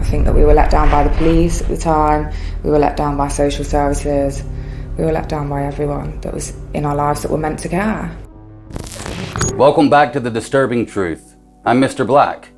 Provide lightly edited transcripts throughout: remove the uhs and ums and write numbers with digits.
think that we were let down by the police at the time, we were let down by social services, we were let down by everyone that was in our lives that were meant to care. Welcome back to The Disturbing Truth. I'm Mr. Black.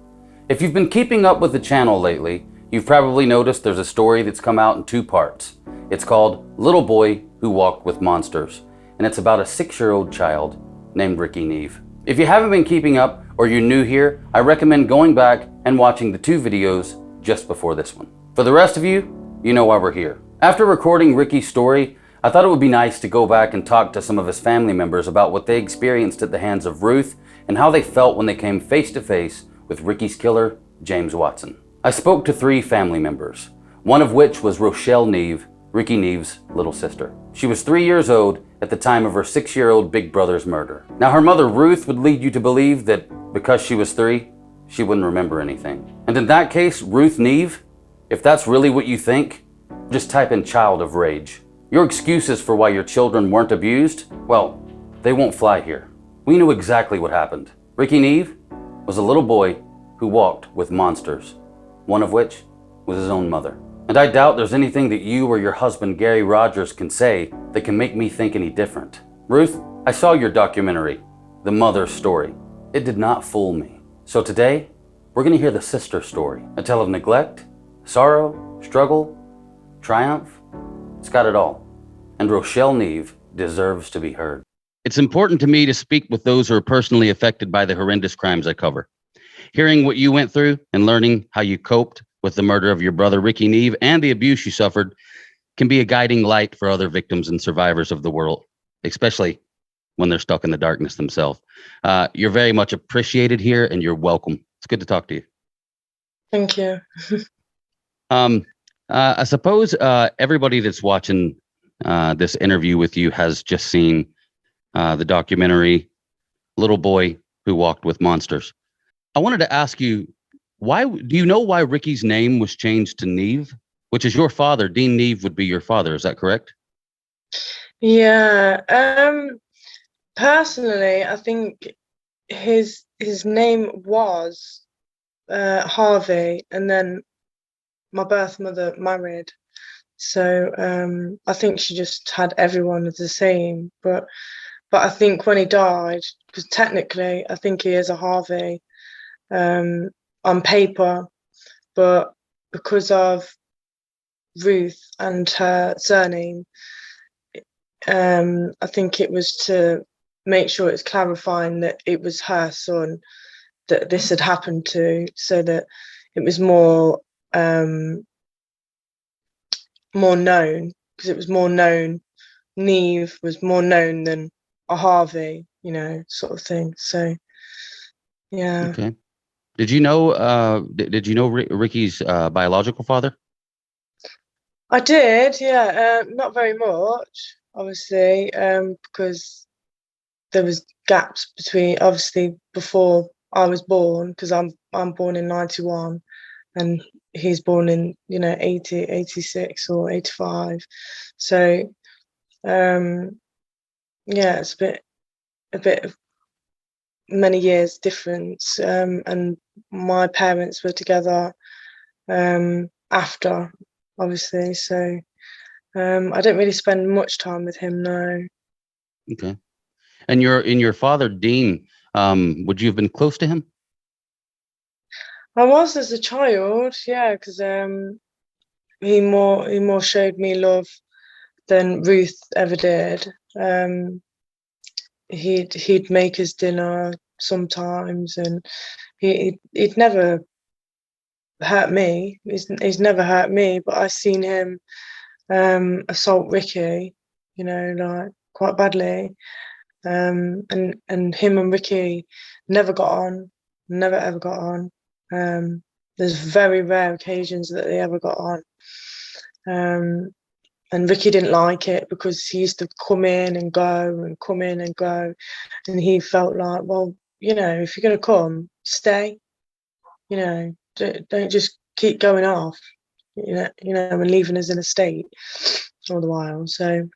If you've been keeping up with the channel lately, you've probably noticed there's a story that's come out in 2 parts. It's called Little Boy Who Walked with Monsters, and it's about a 6-year-old child named Rikki Neave. If you haven't been keeping up or you're new here, I recommend going back and watching the 2 videos just before this one. For the rest of you, you know why we're here. After recording Rikki's story, I thought it would be nice to go back and talk to some of his family members about what they experienced at the hands of Ruth and how they felt when they came face to face with Rikki's killer, James Watson. I spoke to 3 family members, one of which was Rochelle Neave, Rikki Neave's little sister. She was 3 years old at the time of her 6-year-old big brother's murder. Now, her mother Ruth would lead you to believe that because she was 3, she wouldn't remember anything. And in that case, Ruth Neave, if that's really what you think, just type in child of rage. Your excuses for why your children weren't abused, well, they won't fly here. We knew exactly what happened. Rikki Neave was a little boy who walked with monsters, one of which was his own mother. And I doubt there's anything that you or your husband Gary Rogers can say that can make me think any different. Ruth, I saw your documentary, The Mother's Story. It did not fool me. So today, we're gonna hear the sister story, a tale of neglect, sorrow, struggle, triumph. It's got it all. And Rochelle Neave deserves to be heard. It's important to me to speak with those who are personally affected by the horrendous crimes I cover. Hearing what you went through and learning how you coped with the murder of your brother Rikki Neave and the abuse you suffered can be a guiding light for other victims and survivors of the world, especially when they're stuck in the darkness themselves. You're very much appreciated here, and you're welcome. It's good to talk to you. Thank you. I suppose everybody that's watching this interview with you has just seen the documentary Little Boy Who Walked with Monsters. I wanted to ask you, why do you know why Rikki's name was changed to Neave, which is your father? Dean Neave would be your father. Is that correct? Yeah. Personally, I think his name was Harvey, and then my birth mother married. So I think she just had everyone the same. But I think when he died, because technically I think he is a Harvey on paper, but because of Ruth and her surname, I think it was to make sure it's clarifying that it was her son that this had happened to, so that it was more known, because it was more known. Neave was more known than a Harvey, sort of thing. So yeah. Okay. Did you know Rikki's biological father? I did, yeah. Not very much, obviously, because there was gaps between, obviously, before I was born, because I'm born in 91, and he's born in 80, 86 or 85. So yeah, it's a bit of many years difference, and my parents were together after, obviously, so I don't really spend much time with him, no. Okay. And your father Dean, would you have been close to him? I was as a child, yeah, because he more showed me love than Ruth ever did. He'd make us dinner sometimes, and he'd never hurt me. He's never hurt me, but I seen him assault Rikki, like quite badly. And him and Rikki never got on, never ever got on. There's very rare occasions that they ever got on. And Rikki didn't like it because he used to come in and go and come in and go. And he felt like, well, if you're going to come, stay. Don't just keep going off, and leaving us in a state all the while. So,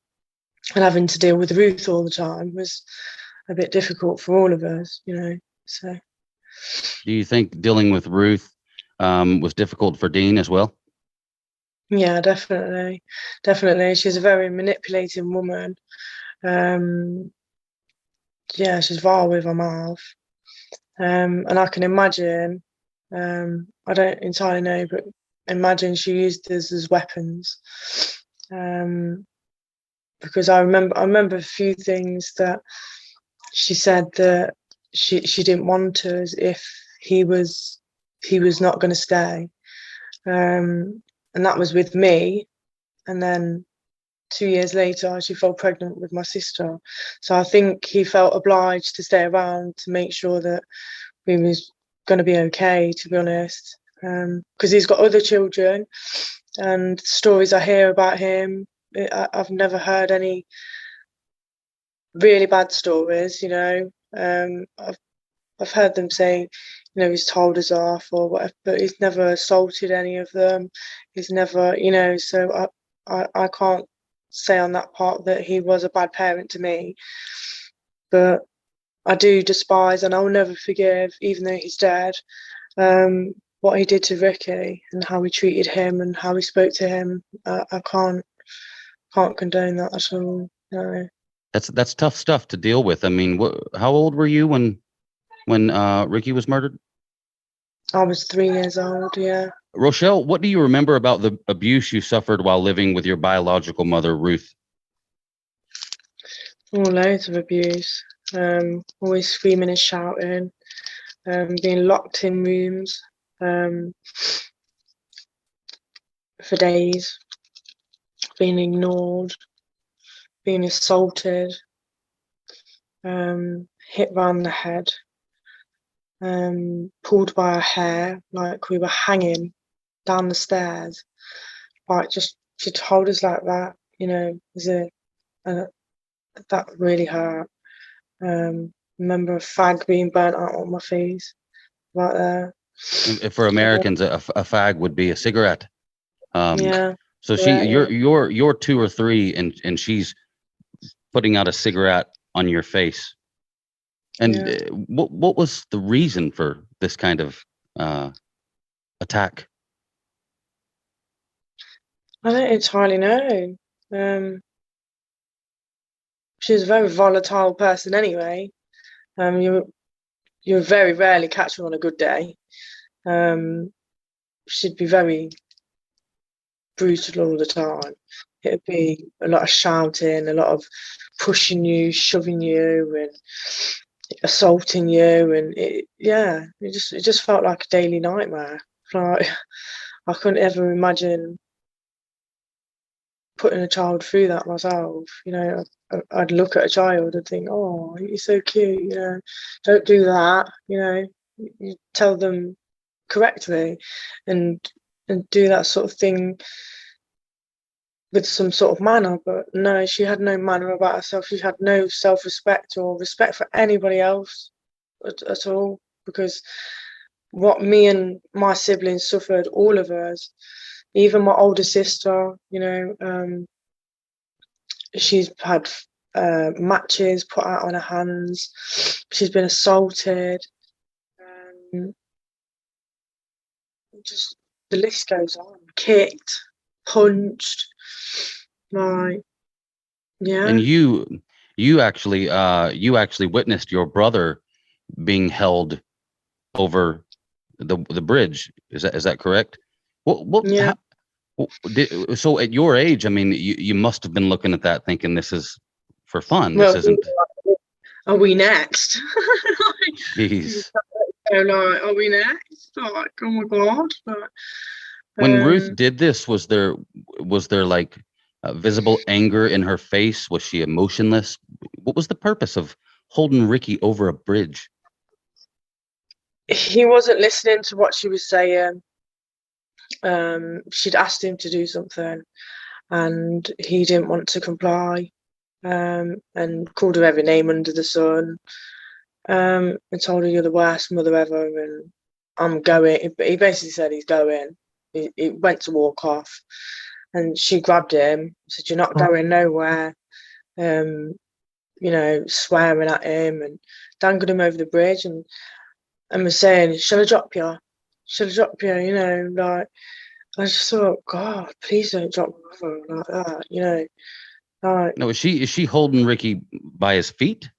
and having to deal with Ruth all the time was a bit difficult for all of us, so. Do you think dealing with Ruth was difficult for Dean as well? Yeah, definitely. Definitely. She's a very manipulating woman. Yeah, she's vile with her mouth. And I can imagine, I don't entirely know, but imagine she used us as weapons. Because I remember a few things that she said that she didn't want us if he was not going to stay. And that was with me. And then 2 years later, she fell pregnant with my sister. So I think he felt obliged to stay around to make sure that we was going to be okay, to be honest. Because he's got other children, and stories I hear about him, I've never heard any really bad stories. I've heard them say, he's told us off or whatever, but he's never assaulted any of them. He's never, so I can't say on that part that he was a bad parent to me. But I do despise, and I'll never forgive, even though he's dead, what he did to Rikki and how he treated him and how he spoke to him. I can't condone that at all. No. That's tough stuff to deal with. I mean, how old were you when Rikki was murdered? I was 3 years old. Yeah. Rochelle, what do you remember about the abuse you suffered while living with your biological mother, Ruth? Oh, loads of abuse. Always screaming and shouting. Being locked in rooms for days. Being ignored. Being assaulted. Hit round the head. Pulled by our hair like we were hanging down the stairs. Like, just she told us like that, that really hurt. Remember a fag being burnt out on my face right there. And for Americans, a fag would be a cigarette. Yeah. So you're 2 or 3, and she's putting out a cigarette on your face. And what was the reason for this kind of attack? I don't entirely know. She's a very volatile person anyway. You very rarely catch her on a good day. She'd be very brutal all the time. It'd be a lot of shouting, a lot of pushing you, shoving you, and assaulting you, and it just felt like a daily nightmare. Like, I couldn't ever imagine putting a child through that myself. I'd look at a child and think, oh, you're so cute, don't do that. You tell them correctly and do that sort of thing with some sort of manner. But no, she had no manner about herself. She had no self-respect or respect for anybody else at all, because what me and my siblings suffered, all of us, even my older sister, she's had matches put out on her hands. She's been assaulted. Just the list goes on. Kicked, punched, like, yeah. And you actually witnessed your brother being held over the bridge. Is that correct? Yeah. So at your age, I mean, you must have been looking at that thinking, this is for fun. Well, This isn't. are we next? Jeez. Like, are we next? Like, oh my god! But, When Ruth did this, was there like visible anger in her face? Was she emotionless? What was the purpose of holding Rikki over a bridge? he wasn't listening to what she was saying. She'd asked him to do something, and he didn't want to comply. And called her every name under the sun. And told her, you're the worst mother ever, and I'm going. He basically said he's going. He went to walk off, and she grabbed him, said, you're not going nowhere. Swearing at him and dangled him over the bridge, and was saying, shall I drop you? should have dropped you, you know, like, I just thought, God, please don't drop my mother like that, you know, like, No, is she holding Rikki by his feet?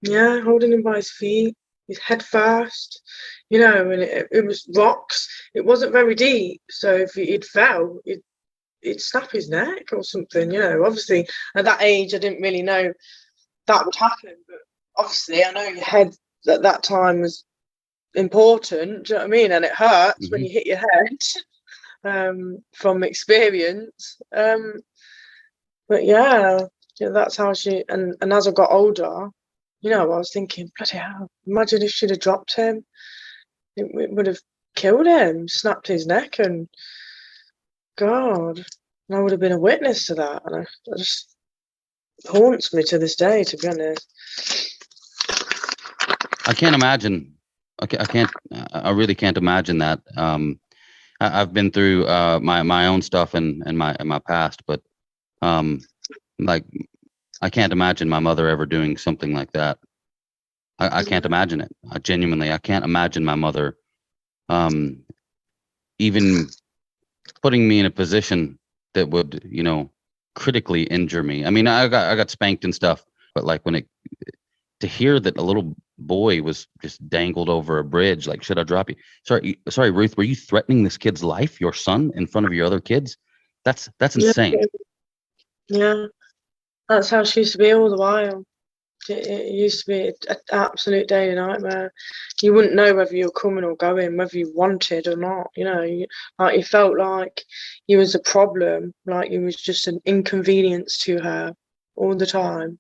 yeah, holding him by his feet, his head first, you know, and it was rocks. It wasn't very deep, so if it fell, it'd snap his neck or something, you know. Obviously, at that age, I didn't really know that would happen, but obviously, I know your head at that time was important. Do you know what I mean? And it hurts when you hit your head, from experience. But yeah, that's how she. And as I got older, you know, I was thinking, bloody hell! Imagine if she'd have dropped him. It would have killed him, snapped his neck, and God, and I would have been a witness to that. And I just haunts me to this day, to be honest. I can't imagine. I really can't imagine that. I've been through my own stuff in my past, but like I can't imagine my mother ever doing something like that. I can't imagine it. I can't imagine my mother even putting me in a position that would, you know, critically injure me. I mean, I got spanked and stuff, but like to hear that a little boy was just dangled over a bridge, like, should I drop you? Sorry, Ruth, were you threatening this kid's life, your son, in front of your other kids? That's Yeah, insane. yeah, that's how she used to be all the while. It used to be an absolute daily nightmare. You wouldn't know whether you were coming or going, whether you wanted or not. You know, like you felt like you was a problem, like you was just an inconvenience to her all the time.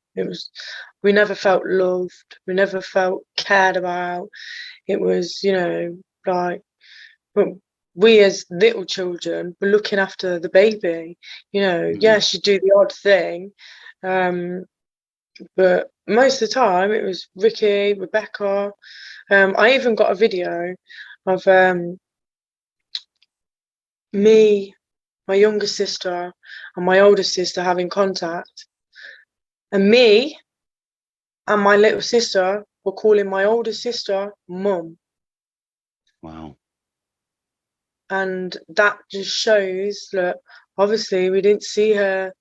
We never felt loved. We never felt cared about. It was, you know, like, but we as little children were looking after the baby. You know, Mm-hmm. yeah, she'd do the odd thing. But most of the time it was Rikki, Rebecca. I even got a video of me, my younger sister, and my older sister having contact. And me and my little sister were calling my older sister Mum. Wow. And that just shows that obviously we didn't see her,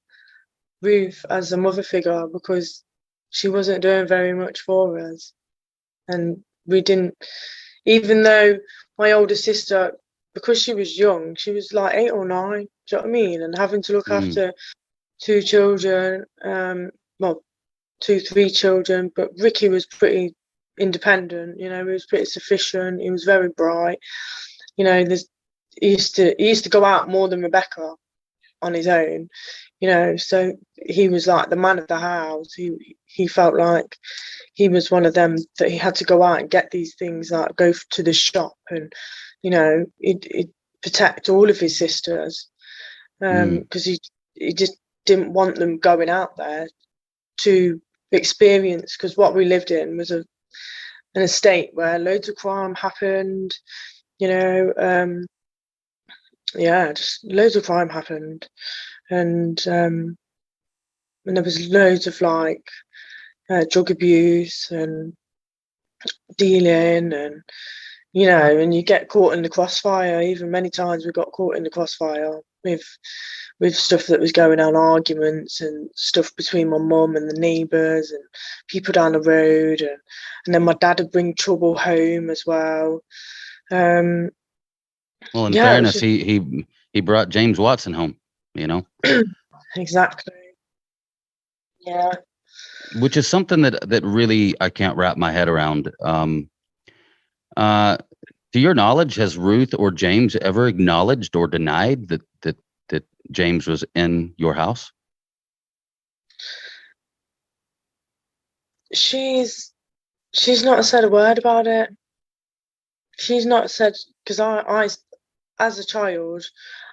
Ruth, as a mother figure because she wasn't doing very much for us. And we didn't, even though my older sister, because she was young, she was like 8 or 9, do you know what I mean? And having to look Mm-hmm. after 2 children, well, 3 children, but Rikki was pretty independent, you know, he was pretty sufficient, he was very bright, you know, he used to go out more than Rebecca on his own, you know, so he was like the man of the house. He felt like he was one of them that he had to go out and get these things, like go to the shop, and you know, he'd protect all of his sisters, because he just didn't want them going out there to experience, because what we lived in was an estate where loads of crime happened, you know, yeah, just loads of crime happened, and there was loads of like drug abuse and dealing, and you know, and you get caught in the crossfire. Even many times we got caught in the crossfire with stuff that was going on, arguments and stuff between my mum and the neighbours and people down the road, and then my dad would bring trouble home as well. Well, in Yeah, it was fairness, just he brought James Watson home, you know, exactly. Yeah. which is something that really I can't wrap my head around. To your knowledge, has Ruth or James ever acknowledged or denied that James was in your house? She's not said a word about it. She's not said, because I as a child,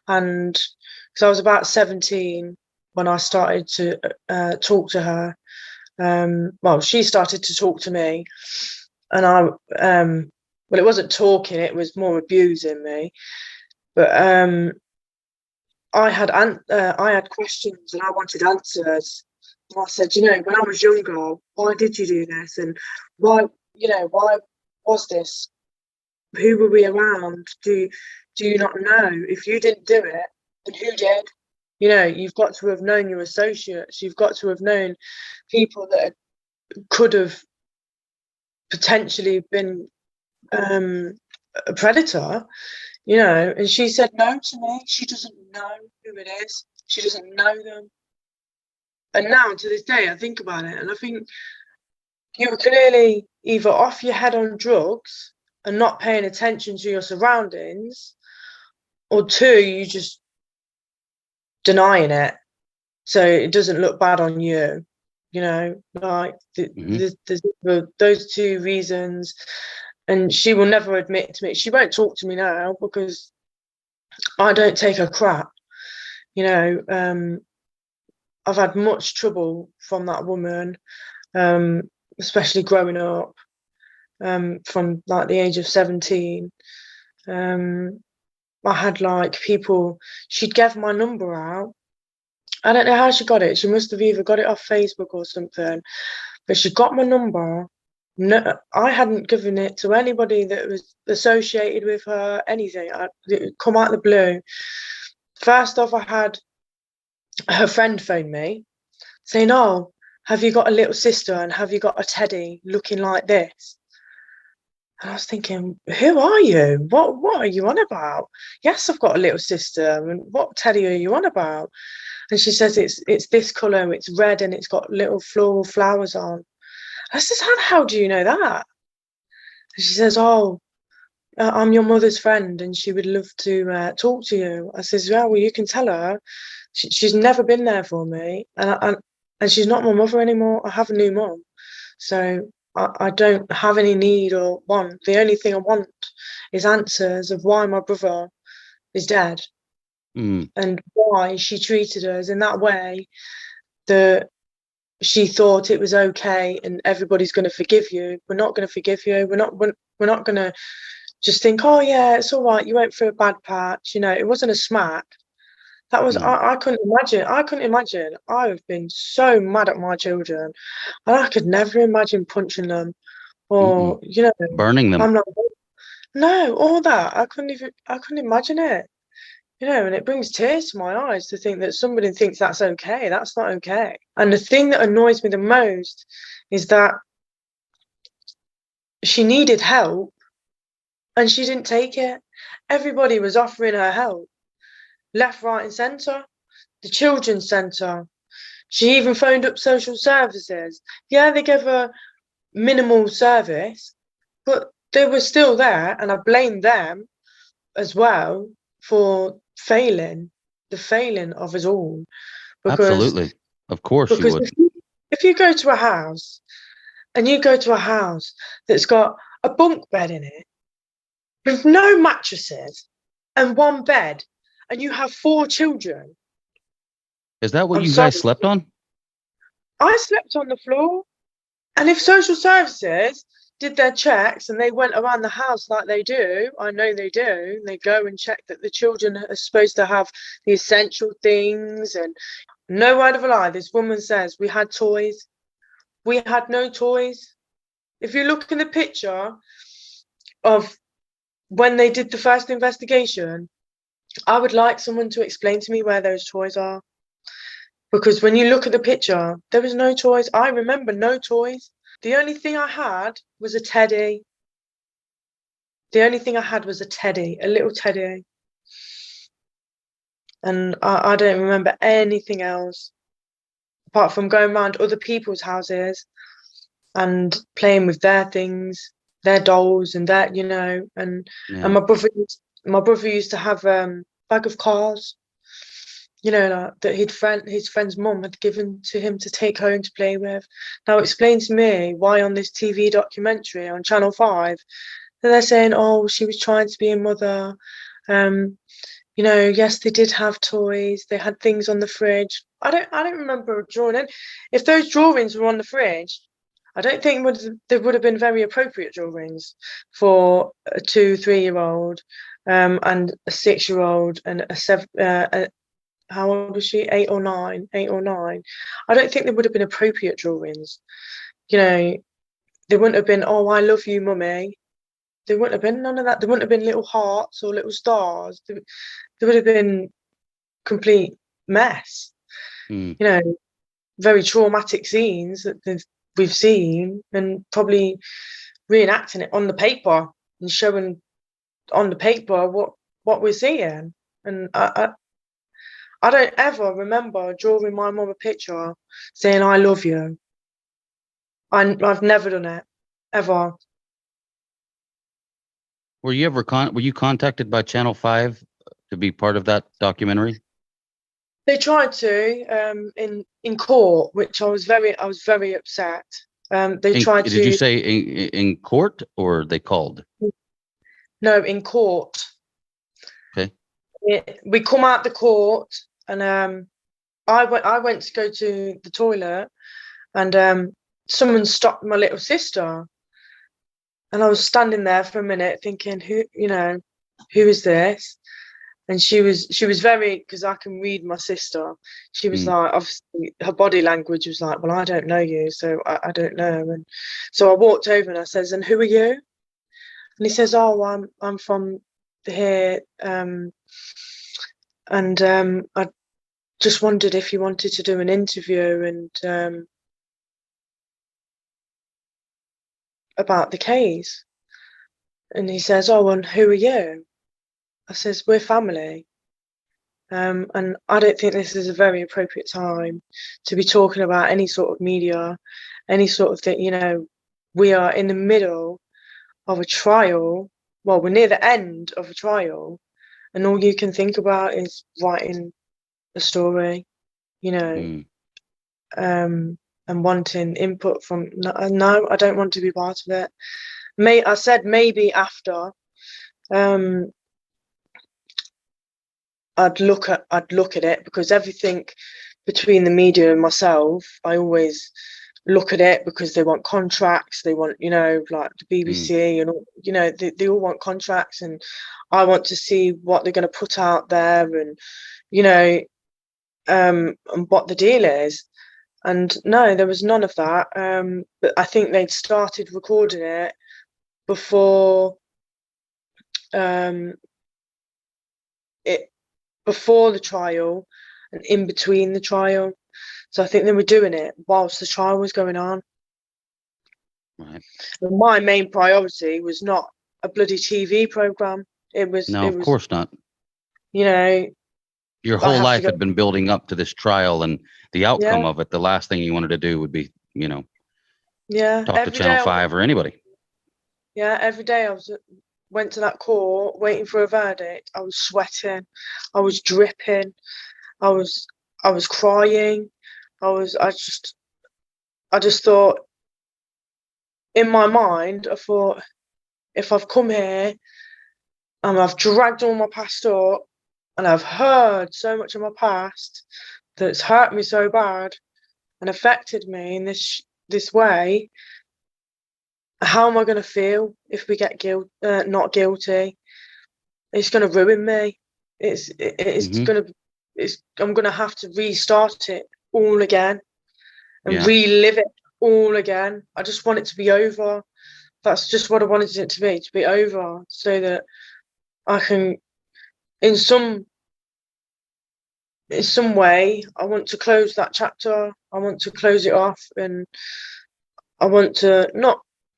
and because I was about 17 when I started to talk to her. Well, she started to talk to me, and well, it wasn't talking; it was more abusing me. But I had questions and I wanted answers. And I said, you know, when I was younger, why did you do this, and why was this? who were we around? Do you not know? If you didn't do it, then who did? You know, you've got to have known your associates. You've got to have known people that could have potentially been a predator, you know. And she said no to me. She doesn't know who it is. She doesn't know them. And now to this day, I think about it, and I think you were clearly either off your head on drugs and not paying attention to your surroundings, or two, you just denying it so it doesn't look bad on you. You know, like those two reasons. And she will never admit to me. She won't talk to me now because I don't take her crap. You know, I've had much trouble from that woman, especially growing up, from like the age of 17. I had like people, she'd give my number out. I don't know how she got it. She must have either got it off Facebook or something, but she got my number. No, I hadn't given it to anybody that was associated with her, anything. It come out of the blue. First off, I had her friend phone me saying, "Oh, have you got a little sister and have you got a teddy looking like this?" And I was thinking, who are you? What are you on about? Yes, I've got a little sister. And what teddy are you on about? And she says it's this colour, it's red and it's got little floral flowers on. I says, how the hell do you know that? And she says, oh, I'm your mother's friend and she would love to talk to you. I says, yeah, well, you can tell her. She's never been there for me. And she's not my mother anymore. I have a new mum. So I don't have any need or want. The only thing I want is answers of why my brother is dead and why she treated us in that way, that she thought it was okay and everybody's going to forgive you. We're not going to forgive you. We're not going to just think, oh yeah, it's all right, you went through a bad patch. You know, it wasn't a smack. That was, I couldn't imagine. I've been so mad at my children and I could never imagine punching them or, you know, burning them. I'm not, no, all that. I couldn't imagine it. You know, and it brings tears to my eyes to think that somebody thinks that's okay. That's not okay. And the thing that annoys me the most is that she needed help and she didn't take it. Everybody was offering her help, left, right, and centre. The children's centre. She even phoned up social services. Yeah, they gave her minimal service, but they were still there, and I blame them as well for the failing of us all. Because, absolutely, of course you because would. if you go to a house and you go to a house that's got a bunk bed in it with no mattresses and one bed, and you have 4 children. Is that what I'm you sorry. guys slept on? I slept on the floor. And if social services did their checks and they went around the house like they do, I know they do, they go and check that the children are supposed to have the essential things. And no word of a lie, this woman says we had toys. We had no toys. If you look in the picture of when they did the first investigation, I would like someone to explain to me where those toys are. Because when you look at the picture, there was no toys. I remember no toys. The only thing I had was a teddy. The only thing I had was a teddy, a little teddy. And I don't remember anything else apart from going around other people's houses and playing with their things, their dolls and that, you know. And my brother used to have a bag of cars, you know, that his friend's mum had given to him to take home to play with. Now explain to me why on this TV documentary on Channel 5 that they're saying, oh, she was trying to be a mother. You know, yes, they did have toys. They had things on the fridge. I don't remember drawing in. If those drawings were on the fridge, I don't think they would have been very appropriate drawings for a 2-3-year-old and a 6-year-old and a 7. How old was she? 8 or 9. I don't think they would have been appropriate drawings. You know, they wouldn't have been, oh, I love you, mummy. there wouldn't have been none of that. There wouldn't have been little hearts or little stars. There would have been complete mess. Mm. You know, very traumatic scenes that we've seen, and probably reenacting it on the paper and showing on the paper what we're seeing. And I don't ever remember drawing my mum a picture saying I love you. I've never done it, ever. Were you contacted by Channel 5 to be part of that documentary? They tried to in court, which I was very upset. They tried to. Did you say in court, or they called? No, in court. Okay. We come out the court, and I went to go to the toilet, and someone stopped my little sister, and I was standing there for a minute thinking, who is this? And she was very, because I can read my sister. She was like, obviously, her body language was like, well, I don't know you, so I don't know. And so I walked over and I says, and who are you? And he says, oh, I'm from here, and I just wondered if you wanted to do an interview and about the case. And he says, oh, and who are you? I says, we're family. And I don't think this is a very appropriate time to be talking about any sort of media, any sort of thing. You know, we are in the middle of a trial. Well, we're near the end of a trial, and all you can think about is writing a story, you know, and wanting input from. No, I don't want to be part of it. I said maybe after. I'd look at it, because everything between the media and myself, I always look at it because they want contracts. They want, like the BBC and they all want contracts, and I want to see what they're going to put out there, and and what the deal is. And no, there was none of that. But I think they'd started recording it before before the trial and in between the trial. So I think they were doing it whilst the trial was going on. Right. And my main priority was not a bloody TV program. Of course not. Your whole life had been building up to this trial, and the outcome of it, the last thing you wanted to do would be, talk to Channel 5 or anybody. Yeah, every day went to that court waiting for a verdict. I was sweating, I was dripping, I was crying. I just thought, in my mind, I thought, if I've come here and I've dragged all my past up and I've heard so much of my past that's hurt me so bad and affected me in this way, how am I going to feel if we get not guilty? It's going to ruin me. I'm going to have to restart it all again and relive it all again. I just want it to be over. That's just what I wanted it to be over, so that I can, in some way, I want to close that chapter. I want to close it off, and I want to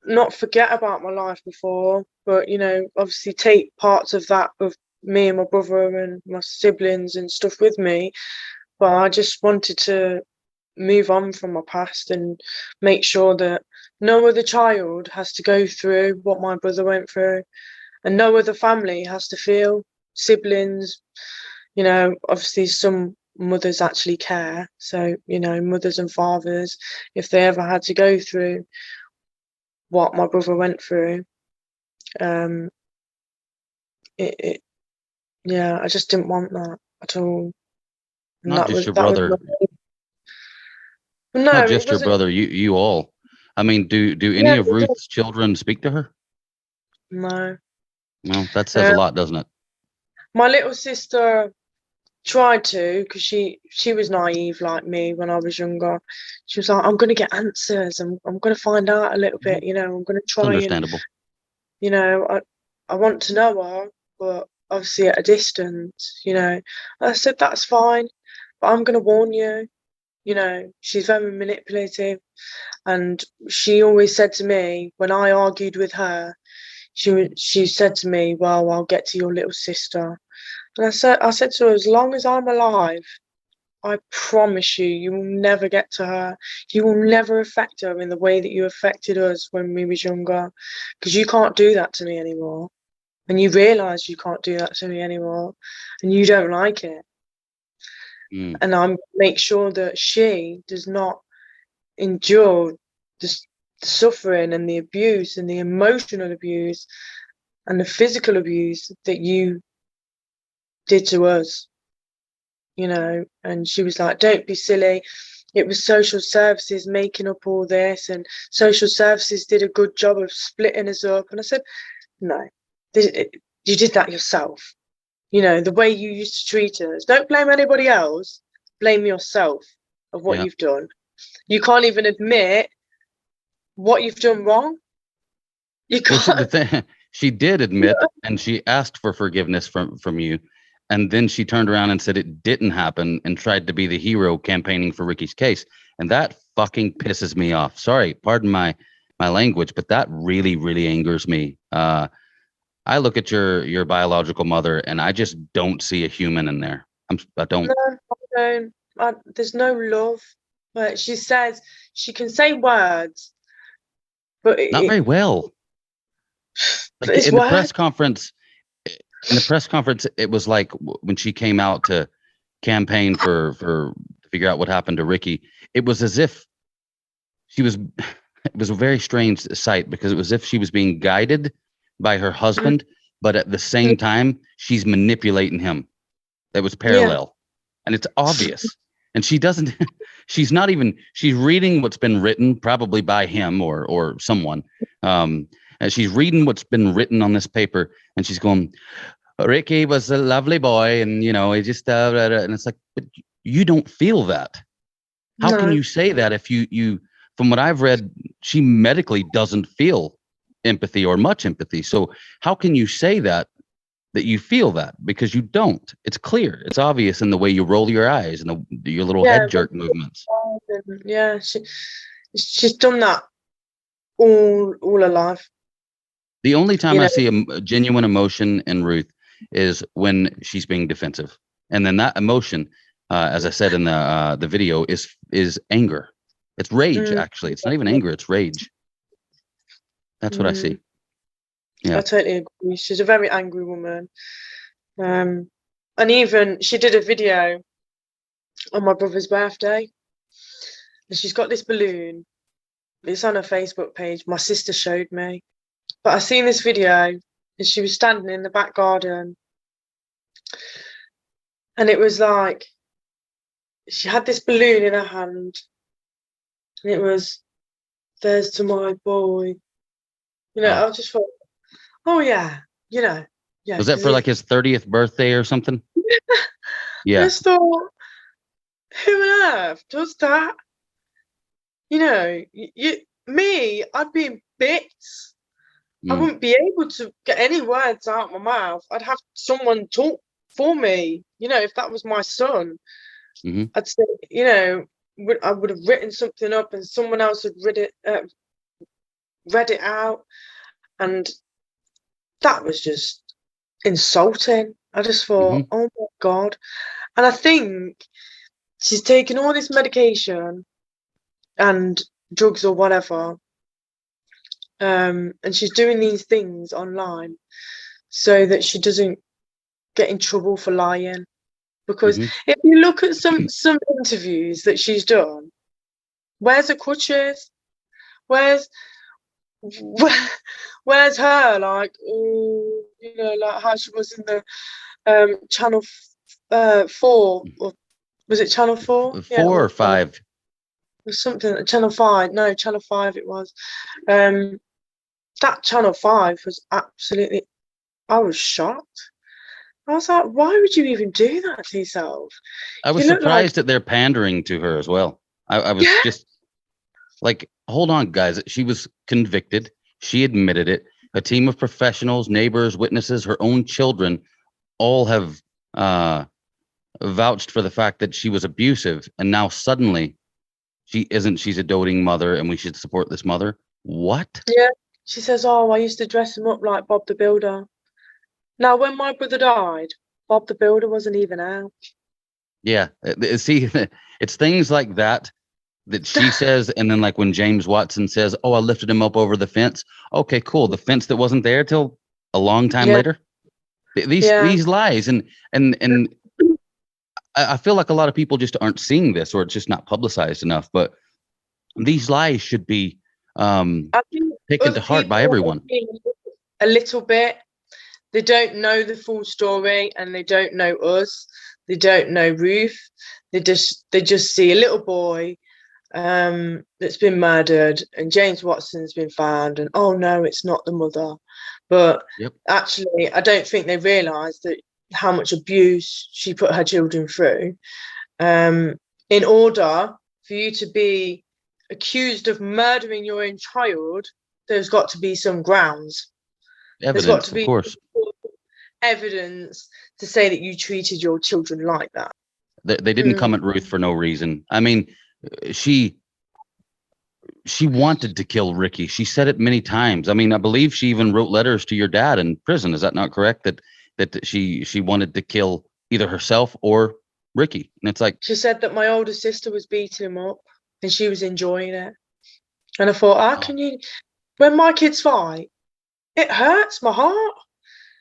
not forget about my life before, but obviously take parts of that, of me and my brother and my siblings and stuff with me. But I just wanted to move on from my past and make sure that no other child has to go through what my brother went through, and no other family has to feel, siblings, obviously some mothers actually care, so mothers and fathers, if they ever had to go through what my brother went through, I just didn't want that at all. And not just your brother. No, not just your brother. You all. I mean, do any of Ruth's children speak to her? No. Well, that says a lot, doesn't it? My little sister tried to, because she was naive like me when I was younger. She was like, I'm going to get answers. I'm going to find out a little bit. I'm going to try. It's understandable. You know, I want to know her, but obviously at a distance, you know. I said, that's fine, but I'm going to warn you. You know, she's very manipulative. And she always said to me, when I argued with her, she said to me, well, I'll get to your little sister. And I said to her, as long as I'm alive, I promise you, you will never get to her. You will never affect her in the way that you affected us when we was younger, because you can't do that to me anymore. And you realise you can't do that to me anymore, and you don't like it. And I make sure that she does not endure the suffering and the abuse and the emotional abuse and the physical abuse that you did to us, you know. And she was like, don't be silly. It was social services making up all this, and social services did a good job of splitting us up. And I said, no, you did that yourself. You know, the way you used to treat us. Don't blame anybody else. Blame yourself of what you've done. You can't even admit what you've done wrong. You can't. Well, the thing, she did admit, and she asked for forgiveness from you, and then she turned around and said it didn't happen and tried to be the hero campaigning for Rikki's case, and that fucking pisses me off. Sorry, pardon my language, but that really, really angers me. I look at your biological mother, and I just don't see a human in there. I don't. No, I don't. There's no love. But she says she can say words, but Not very well. Like it's in the words. press conference, it was like when she came out to campaign for to figure out what happened to Rikki. It was as if she was. It was a very strange sight, because it was as if she was being guided by her husband, but at the same time she's manipulating him. That was parallel, and it's obvious. And she doesn't. She's not even. She's reading what's been written, probably by him or someone. And she's reading what's been written on this paper, and she's going, Rikki was a lovely boy, and you know, he just and it's like, but you don't feel that. How can you say that if you from what I've read, she medically doesn't feel empathy or much empathy. So how can you say that you feel that? Because you don't. It's clear. It's obvious in the way you roll your eyes and your little head jerk movements. Yeah, she's done that all her life. The only time I see a genuine emotion in Ruth is when she's being defensive, and then that emotion, as I said in the video, is anger. It's rage. Actually, it's not even anger. It's rage. That's what I see. Yeah, I totally agree. She's a very angry woman. And even she did a video on my brother's birthday, and she's got this balloon. It's on her Facebook page. My sister showed me. But I seen this video, and she was standing in the back garden, and it was like she had this balloon in her hand, and it was, there's to my boy. You know, I just thought, oh yeah, you know. Yeah. Was that for like his 30th birthday or something? Yeah. I just thought, who on earth does that? You know, me, I'd be in bits. I wouldn't be able to get any words out of my mouth. I'd have someone talk for me. You know, if that was my son, I'd say, you know, I would have written something up, and someone else had read it out, and that was just insulting. I just thought, oh my God. And I think she's taken all this medication and drugs or whatever, and she's doing these things online so that she doesn't get in trouble for lying. Because if you look at some interviews that she's done, where's her crutches? Where's her, like, you know, like how she was in the Channel 4, or was it Channel 4? 4 or 5? Or something. Channel 5. No, Channel 5 it was. That Channel 5 was absolutely, I was shocked. I was like, why would you even do that to yourself? I was surprised that they're pandering to her as well. I was just like, hold on, guys. She was convicted. She admitted it. a team of professionals, neighbors, witnesses, her own children, all have vouched for the fact that she was abusive, and now suddenly she isn't. She's a doting mother, and we should support this mother. What? Yeah. She says, "Oh, I used to dress him up like Bob the Builder." Now, when my brother died, Bob the Builder wasn't even out. Yeah. See, it's things like that she says, and then like when James Watson says, "Oh, I lifted him up over the fence." Okay, cool. The fence that wasn't there till a long time Yeah. later. These lies, and I feel like a lot of people just aren't seeing this, or it's just not publicized enough. But these lies should be I think taken to other heart by people everyone. a little bit. They don't know the full story, and they don't know us. They don't know Ruth. They just see a little boy that's been murdered, and James Watson's been found, and oh no, it's not the mother. But actually, I don't think they realise that how much abuse she put her children through. In order for you to be accused of murdering your own child, there's got to be some grounds. There's got Evidence, to of be course. evidence to say that you treated your children like that. They didn't come at Ruth for no reason. I mean, she wanted to kill Rikki. She said it many times. I mean, I believe she even wrote letters to your dad in prison. Is that not correct? That she wanted to kill either herself or Rikki. And it's like, she said that my older sister was beating him up and she was enjoying it. And I thought, how can you, when my kids fight, it hurts my heart.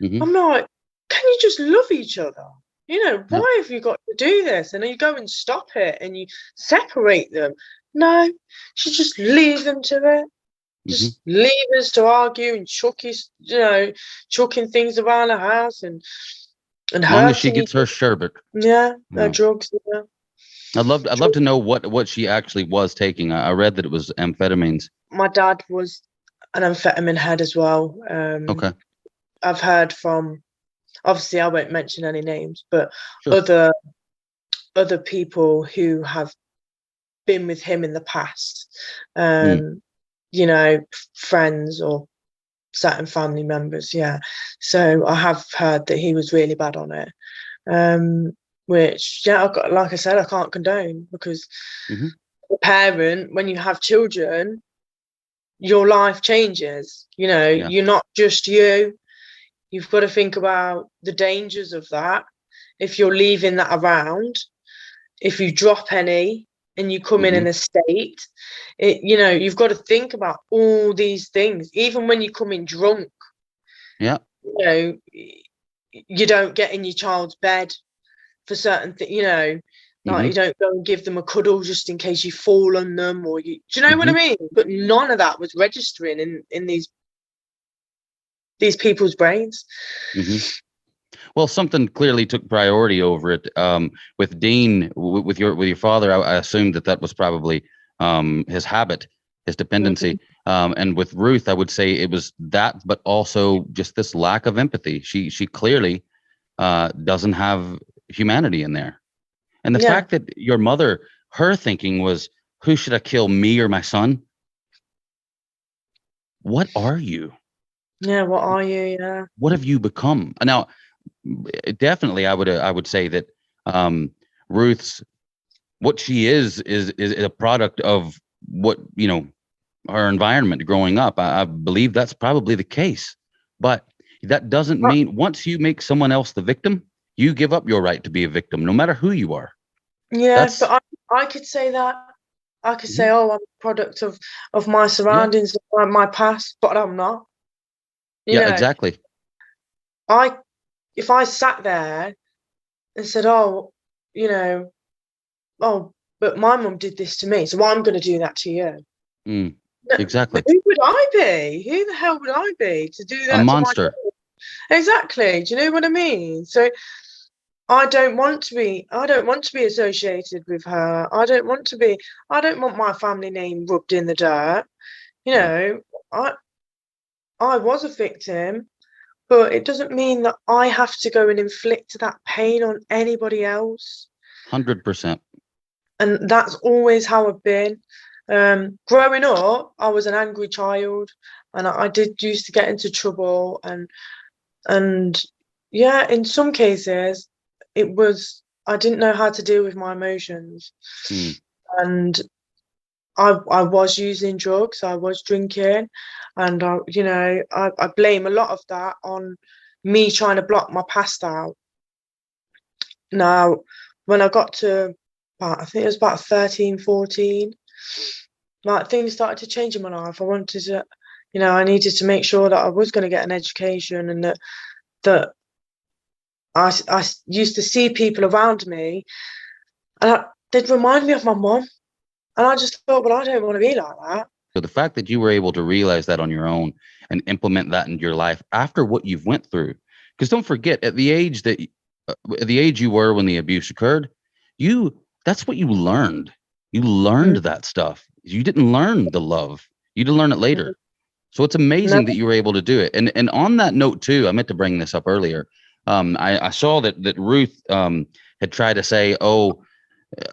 I'm like, can you just love each other? You know, why have you got to do this? And then you go and stop it and you separate them. No, she just leave them to it. Just leave us to argue and chucking things around the house and as long as she gets her sherbet. Yeah, drugs. Yeah. I'd love to know what she actually was taking. I read that it was amphetamines. My dad was an amphetamine head as well. Okay. I've heard from, obviously I won't mention any names, but other people who have been with him in the past, you know, friends or certain family members. Yeah. So I have heard that he was really bad on it. Which, like I said, I can't condone, because a parent, when you have children, your life changes. You know, you're not just you. You've got to think about the dangers of that. If you're leaving that around, if you drop any and you come in a state, you know, you've got to think about all these things. Even when you come in drunk, you know, you don't get in your child's bed for certain things, you know, like you don't go and give them a cuddle just in case you fall on them, or do you know what I mean? But none of that was registering in these people's brains. Well, something clearly took priority over it. With Dean, with your father, I assumed that was probably his habit, his dependency. And with Ruth, I would say it was that, but also just this lack of empathy. She clearly doesn't have humanity in there. And the fact that your mother, her thinking was, who should I kill, me or my son? What are you? Yeah, what are you? Yeah. What have you become? Now, definitely, I would say that Ruth's, what she is a product of what, you know, her environment growing up. I believe that's probably the case, but that doesn't mean once you make someone else the victim, you give up your right to be a victim, no matter who you are. Yeah, but I could say that. I could say, oh, I'm a product of my surroundings, my past, but I'm not. You know, exactly. If I sat there and said, oh, you know, oh, but my mum did this to me, so I'm going to do that to you. Exactly. Who would I be? Who the hell would I be to do that? A monster. To my exactly. Do you know what I mean? So I don't want to be associated with her. I don't want my family name rubbed in the dirt. You know, I was a victim, but it doesn't mean that I have to go and inflict that pain on anybody else. 100%. And that's always how I've been. Growing up, I was an angry child. and I did used to get into trouble, and yeah, in some cases it was I didn't know how to deal with my emotions, Mm. and I was using drugs, I was drinking, and I blame a lot of that on me trying to block my past out. Now, when I got to I think it was about 13, 14, like things started to change in my life. I wanted to, I needed to make sure that I was going to get an education, and that I used to see people around me, and they'd remind me of my mum. And I just thought, well, I don't want to be like that. So the fact that you were able to realize that on your own and implement that in your life after what you've went through, because don't forget, at the age you were when the abuse occurred, that's what you learned. You learned that stuff. You didn't learn the love. You didn't learn it later. So it's No. amazing that you were able to do it. And on that note too, I meant to bring this up earlier. I saw that Ruth had tried to say, oh,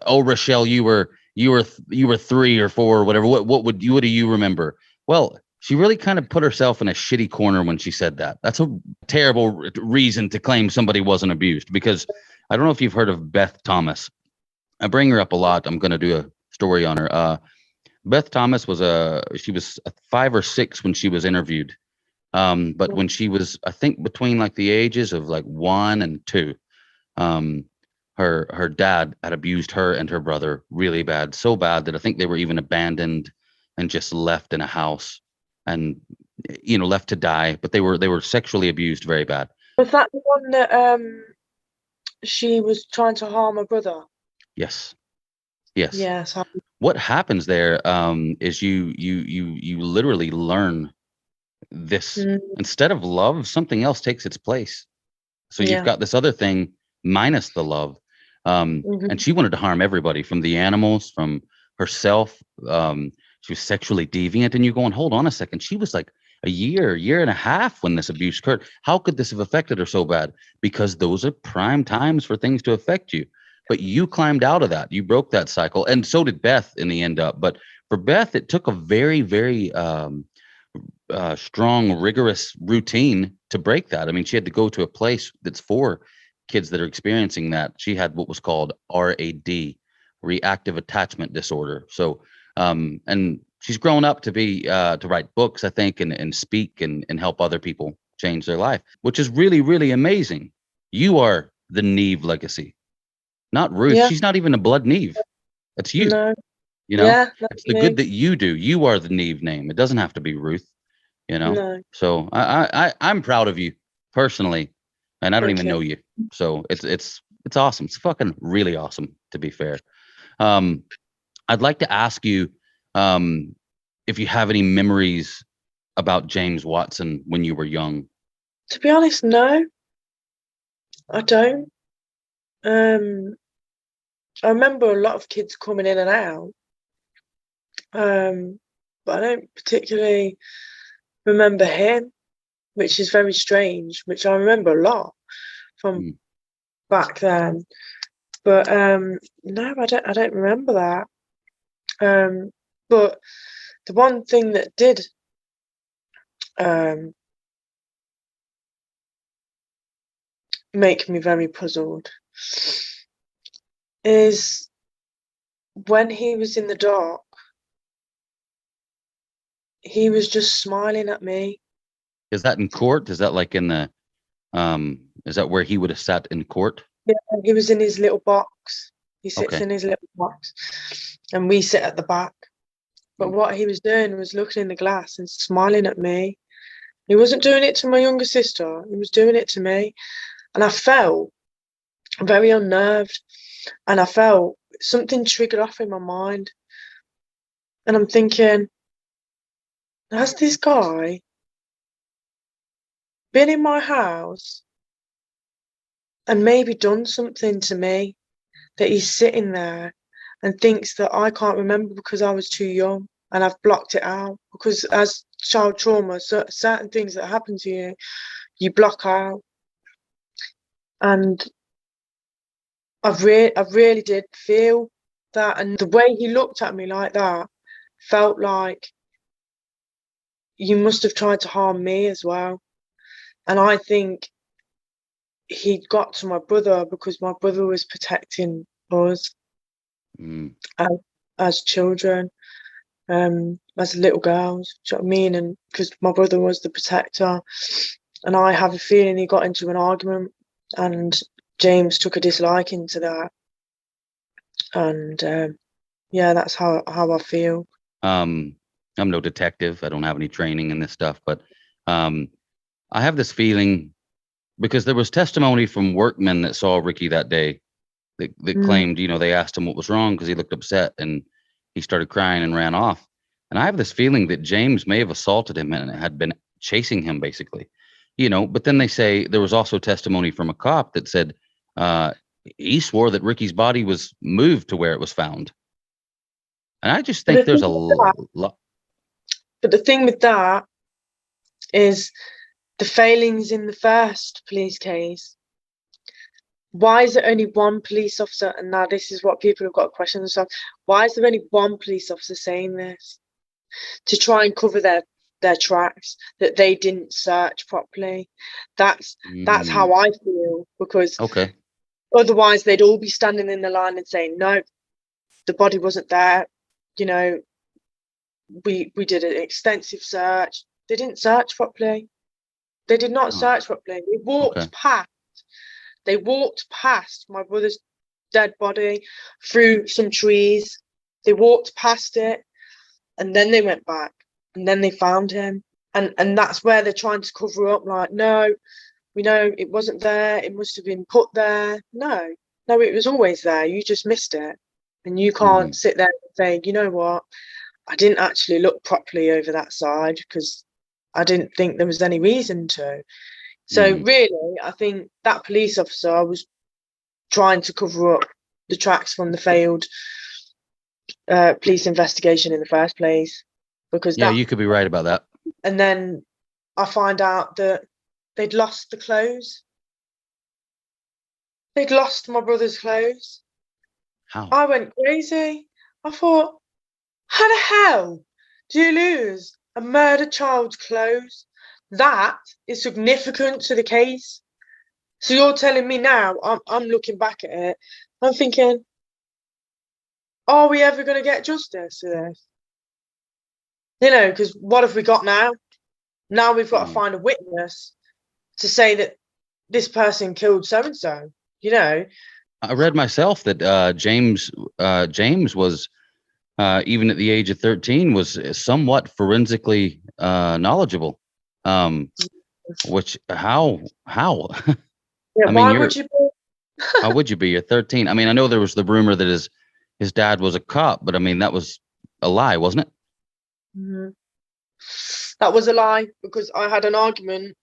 Rochelle, you were 3 or 4 or whatever. What do you remember? Well, she really kind of put herself in a shitty corner when she said that. That's a terrible reason to claim somebody wasn't abused, because I don't know if you've heard of Beth Thomas. I bring her up a lot. I'm going to do a story on her. Beth Thomas she was 5 or 6 when she was interviewed. But when she was, I think, between like the ages of like 1 and 2, her dad had abused her and her brother really bad, so bad that I think they were even abandoned and just left in a house and left to die. But they were sexually abused very bad. Was that the one that she was trying to harm her brother? Yes. Yes. What happens there is you literally learn this. Instead of love, something else takes its place. So you've got this other thing minus the love. And she wanted to harm everybody, from the animals, from herself. She was sexually deviant. And you're going, hold on a second. She was like a year and a half when this abuse occurred. How could this have affected her so bad? Because those are prime times for things to affect you. But you climbed out of that. You broke that cycle. And so did Beth in the end up. But for Beth, it took a very, very strong, rigorous routine to break that. I mean, she had to go to a place that's for kids that are experiencing that. She had what was called RAD, reactive attachment disorder. So, and she's grown up to be to write books, I think, and speak and help other people change their life, which is really, really amazing. You are the Neave legacy, not Ruth. Yeah. She's not even a blood Neave. It's you. No. It's That's the me. good that you do. You are the Neave name. It doesn't have to be Ruth. No. So I'm proud of you personally, and I don't Thank even you. know you. So it's awesome. It's fucking really awesome, to be fair. I'd like to ask you if you have any memories about James Watson when you were young. To be honest, no, I don't. I remember a lot of kids coming in and out, but I don't particularly remember him, which is very strange, which I remember a lot from back then. But no, I don't remember that. But the one thing that did make me very puzzled is when he was in the dock, he was just smiling at me. Is that in court? Is that like in the is that where he would have sat in court? Yeah, he was in his little box. He sits Okay. in his little box, and we sit at the back. But what he was doing was looking in the glass and smiling at me. He wasn't doing it to my younger sister. He was doing it to me. And I felt very unnerved. And I felt something triggered off in my mind. And I'm thinking, has this guy been in my house and maybe done something to me, that he's sitting there and thinks that I can't remember because I was too young and I've blocked it out? Because as child trauma, certain things that happen to you, you block out. And I really did feel that. And the way he looked at me like that felt like you must have tried to harm me as well. And I think he got to my brother because my brother was protecting us as, as children, as little girls. Do you know what I mean? And because my brother was the protector, and I have a feeling he got into an argument, and James took a disliking to that. And yeah, that's how I feel. I'm no detective. I don't have any training in this stuff, but I have this feeling because there was testimony from workmen that saw Rikki that day that claimed, they asked him what was wrong because he looked upset and he started crying and ran off. And I have this feeling that James may have assaulted him and had been chasing him basically, but then they say there was also testimony from a cop that said he swore that Rikki's body was moved to where it was found. And I just think there's a lot. But the thing with that is the failings in the first police case. Why is there only one police officer? And now this is what people have got to question themselves. Why is there only one police officer saying this? To try and cover their tracks, that they didn't search properly. That's how I feel, because otherwise they'd all be standing in the line and saying, no, the body wasn't there. We did an extensive search. They didn't search properly. They did not search properly. They walked past my brother's dead body through some trees. They walked past it, and then they went back, and then they found him. And that's where they're trying to cover up, like, no, we know it wasn't there. It must have been put there. No, it was always there. You just missed it. And you can't sit there and say, you know what, I didn't actually look properly over that side because I didn't think there was any reason to. So really, I think that police officer was trying to cover up the tracks from the failed police investigation in the first place. Because you could be right about that. And then I find out that they'd lost the clothes. They'd lost my brother's clothes. How? I went crazy. I thought, how the hell do you lose a murdered child's clothes? That is significant to the case. So you're telling me now, I'm looking back at it, I'm thinking, are we ever going to get justice for this? Because what have we got now? Now we've got to find a witness to say that this person killed so-and-so, I read myself that James was, even at the age of 13, was somewhat forensically knowledgeable. Which, how? Yeah, I mean, would you be? How would you be? You're 13. I mean, I know there was the rumor that his dad was a cop, but I mean, that was a lie, wasn't it? Mm-hmm. That was a lie, because I had an argument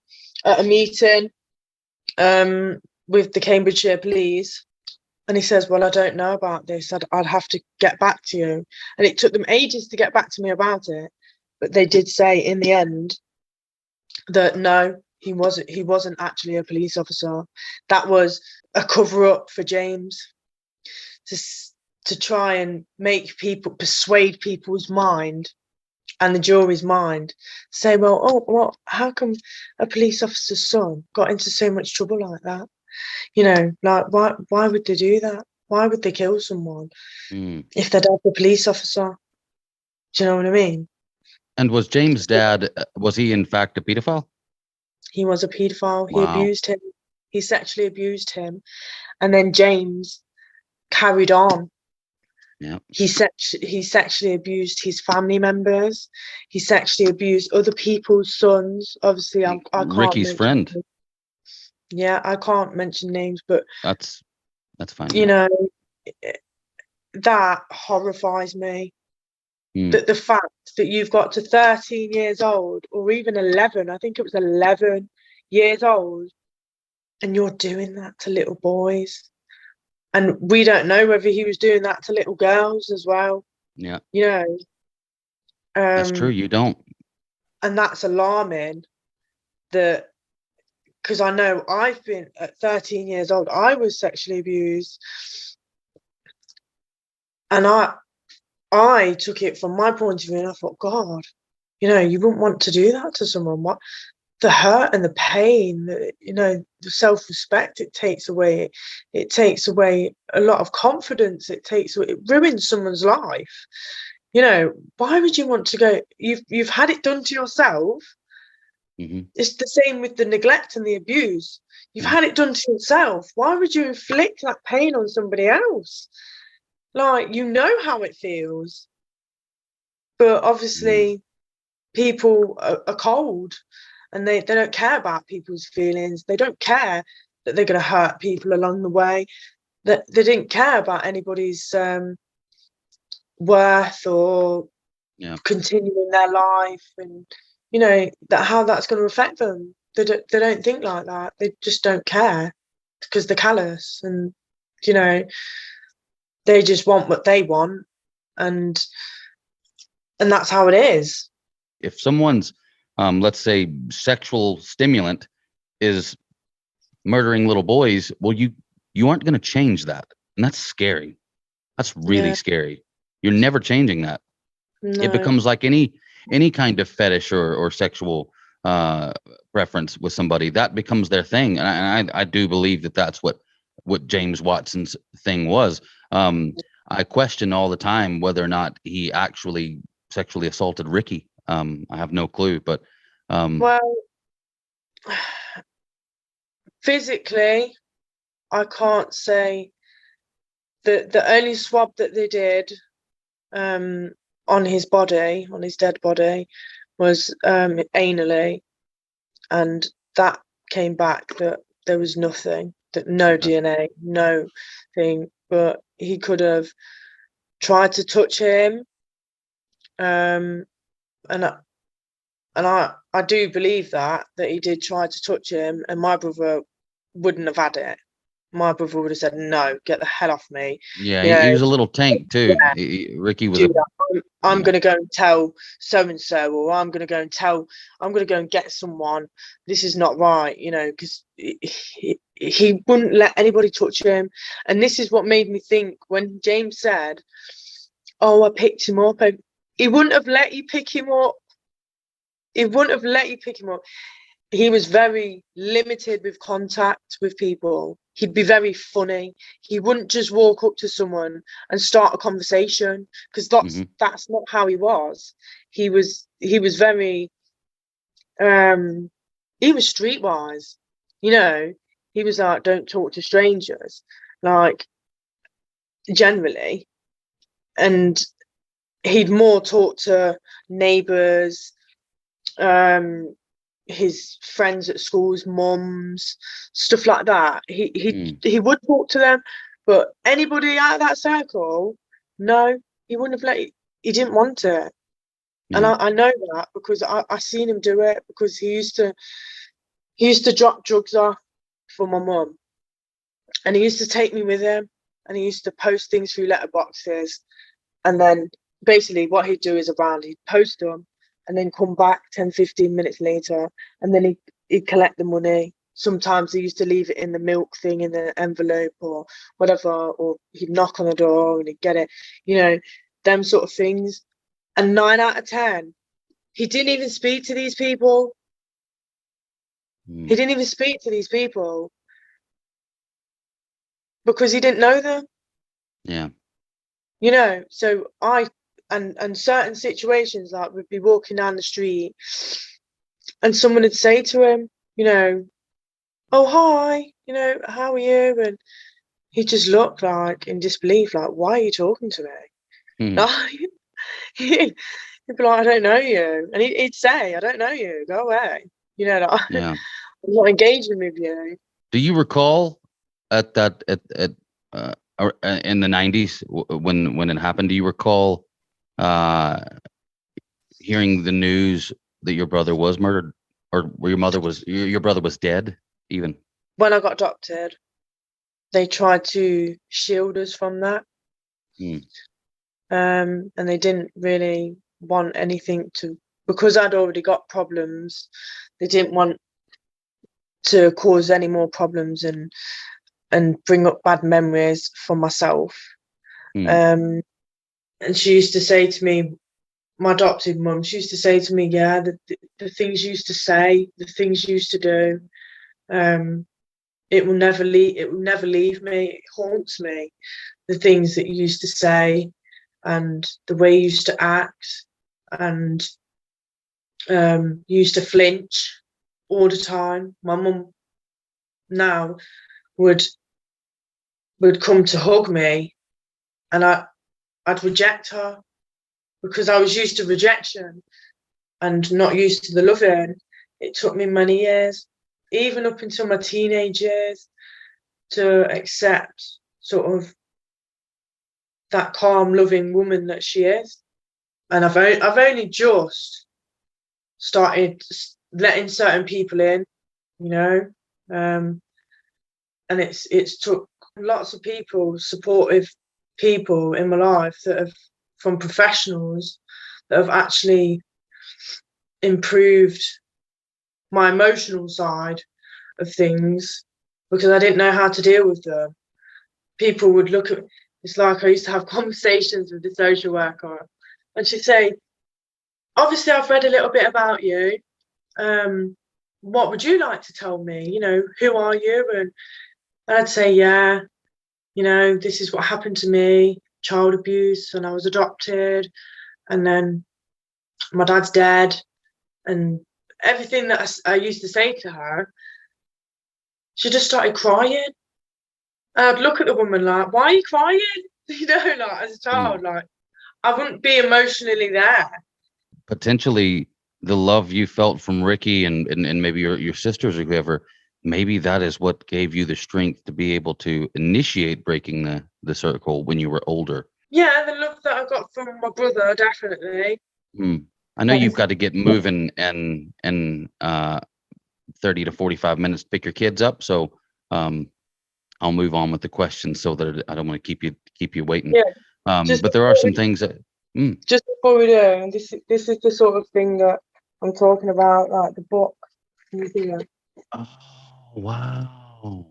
at a meeting with the Cambridgeshire police, and he says, well, I don't know about this. I'd have to get back to you. And it took them ages to get back to me about it, but they did say in the end that no, he wasn't actually a police officer. That was a cover-up for James to try and persuade people's mind and the jury's mind, say, well, how come a police officer's son got into so much trouble like that? Like, why would they do that? Why would they kill someone if their dad's a police officer? Do you know what I mean? And was James' dad, was he in fact a pedophile? He was a pedophile. Wow. He abused him. He sexually abused him. And then James carried on. Yeah. He sexually abused his family members. He sexually abused other people's sons. Obviously, I can't. Ricky's friend. Yeah, I can't mention names, but that's fine. That horrifies me. That the fact that you've got to 13 years old, or even 11, I think it was 11 years old, and you're doing that to little boys. And we don't know whether he was doing that to little girls as well. Yeah. That's true. You don't. And that's alarming, because I know I've been, at 13 years old, I was sexually abused. And I took it from my point of view, and I thought, God, You know, you wouldn't want to do that to someone. What the hurt and the pain, the self-respect it takes away. It takes away a lot of confidence. It ruins someone's life. You know, why would you want to go? You've had it done to yourself. Mm-hmm. It's the same with the neglect and the abuse. You've had it done to yourself. Why would you inflict that pain on somebody else? Like, you know how it feels. But obviously, people are cold, and they don't care about people's feelings. They don't care that they're going to hurt people along the way. That they didn't care about anybody's worth or continuing their life, and you know that how that's going to affect them. They don't think like that. They just don't care because they're callous, and you know they just want what they want, and that's how it is. If someone's, let's say, sexual stimulant is murdering little boys, well, you aren't going to change that, and that's scary. That's really scary. You're never changing that. No. It becomes like any kind of fetish or sexual preference with somebody. That becomes their thing, and I do believe that that's what James Watson's thing was. I question all the time whether or not he actually sexually assaulted Rikki. I have no clue, but well, physically, I can't say. The only swab that they did on his body, on his dead body, was anally, and that came back that there was nothing, that no DNA, no thing. But he could have tried to touch him, and I do believe that he did try to touch him, and my brother wouldn't have had it. My brother would have said, "No, get the hell off me." Yeah, he was a little tank too. Yeah, Rikki was I'm going to go and tell so and so, or I'm going to go and get someone. This is not right, you know, because he wouldn't let anybody touch him. And this is what made me think when James said, "Oh, I picked him up," he wouldn't have let you pick him up. He wouldn't have let you pick him up. He was very limited with contact with people. He'd be very funny. He wouldn't just walk up to someone and start a conversation, because that's not how he was. He was very he was streetwise, you know. He was like, don't talk to strangers, like, generally. And he'd more talk to neighbours, his friends at school's mums, stuff like that. He would talk to them, but anybody out of that circle, no, he wouldn't have let you. He didn't want it. And I know that because I seen him do it, because he used to drop drugs off for my mum, and he used to take me with him, and he used to post things through letterboxes, and then basically what he'd do is he'd post them and then come back 10-15 minutes later, and then he'd collect the money. Sometimes he used to leave it in the milk thing in the envelope or whatever, or he'd knock on the door and he'd get it, you know, them sort of things. And 9 out of 10, he didn't even speak to these people. He didn't even speak to these people because he didn't know them. Yeah. You know, so and certain situations, like we'd be walking down the street and someone would say to him, you know, "Oh, hi, you know, how are you?" And he'd just look like in disbelief, like, "Why are you talking to me?" Like, he'd be like, "I don't know you." And he'd say, "I don't know you, go away." You know, like, I'm not engaging with you. Do you recall in the 90s when it happened? Do you recall hearing the news that your brother was murdered, or your brother was dead? Even when I got adopted, they tried to shield us from that, and they didn't really want anything to, because I'd already got problems. They didn't want to cause any more problems and bring up bad memories for myself. And she used to say to me, my adopted mum, she used to say to me, yeah, the things you used to say, the things you used to do, it will never leave me. It haunts me. The things that you used to say and the way you used to act, and you used to flinch all the time. My mum now would come to hug me, and I'd reject her because I was used to rejection and not used to the loving. It took me many years, even up until my teenage years, to accept sort of that calm, loving woman that she is. And I've only just started letting certain people in, you know, and it's took lots of people, supportive people in my life that have, from professionals, that have actually improved my emotional side of things, because I didn't know how to deal with them. People would look at, it's like I used to have conversations with the social worker, and she'd say, obviously I've read a little bit about you, what would you like to tell me, you know, who are you? And I'd say, yeah, you know, this is what happened to me, child abuse, and I was adopted, and then my dad's dead, and everything that I used to say to her, she just started crying. And I'd look at the woman like, why are you crying? You know, like as a child, like I wouldn't be emotionally there. Potentially the love you felt from Rikki and maybe your sisters or whoever, maybe that is what gave you the strength to be able to initiate breaking the circle when you were older. Yeah, the love that I got from my brother, definitely. I know you've got to get moving and 30 to 45 minutes to pick your kids up, so I'll move on with the questions so that I don't want to keep you waiting. Yeah, but there are some things that just before we do, and this is the sort of thing that I'm talking about, like the book. Oh, wow. Oh.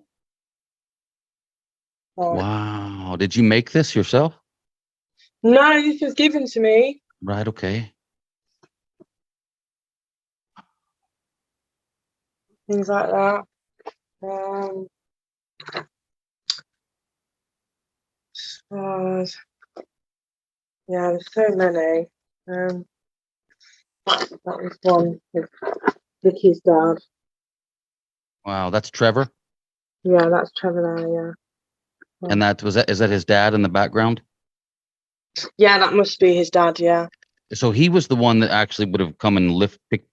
Wow. Did you make this yourself? No, this was given to me. Right, okay. Things like that. Yeah, there's so many. That was one with Rikki's dad. Wow, that's Trevor? Yeah, that's Trevor there, yeah. And is that his dad in the background? Yeah, that must be his dad, yeah. So he was the one that actually would have come and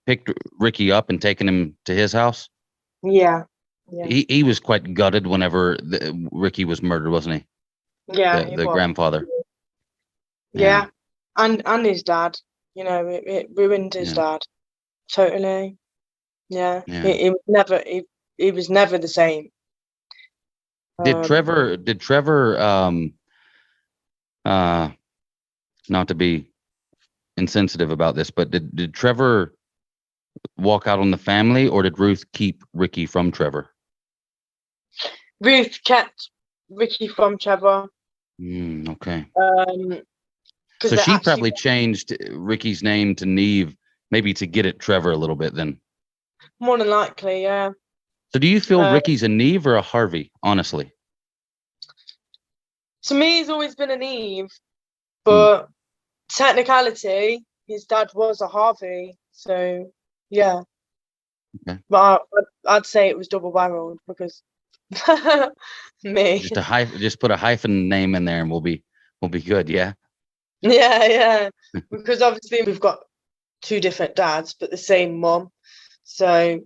picked Rikki up and taken him to his house? Yeah. Yeah. He was quite gutted whenever Rikki was murdered, wasn't he? Yeah, The grandfather. Yeah. And his dad. You know, it ruined his dad. Totally. Yeah. He was never the same. Did Trevor not to be insensitive about this, but did Trevor walk out on the family, or did Ruth keep Rikki from Trevor? Ruth kept Rikki from Trevor. Okay. So she probably changed Rikki's name to Neave, maybe to get at Trevor a little bit then. More than likely, yeah. So do you feel Rikki's a Neave or a Harvey, honestly? To me, he's always been a Neave, but technicality, his dad was a Harvey, so yeah. Okay. But I'd say it was double-barreled because me. Just put a hyphen name in there, and we'll be good. Yeah. Yeah. Because obviously we've got two different dads, but the same mom, so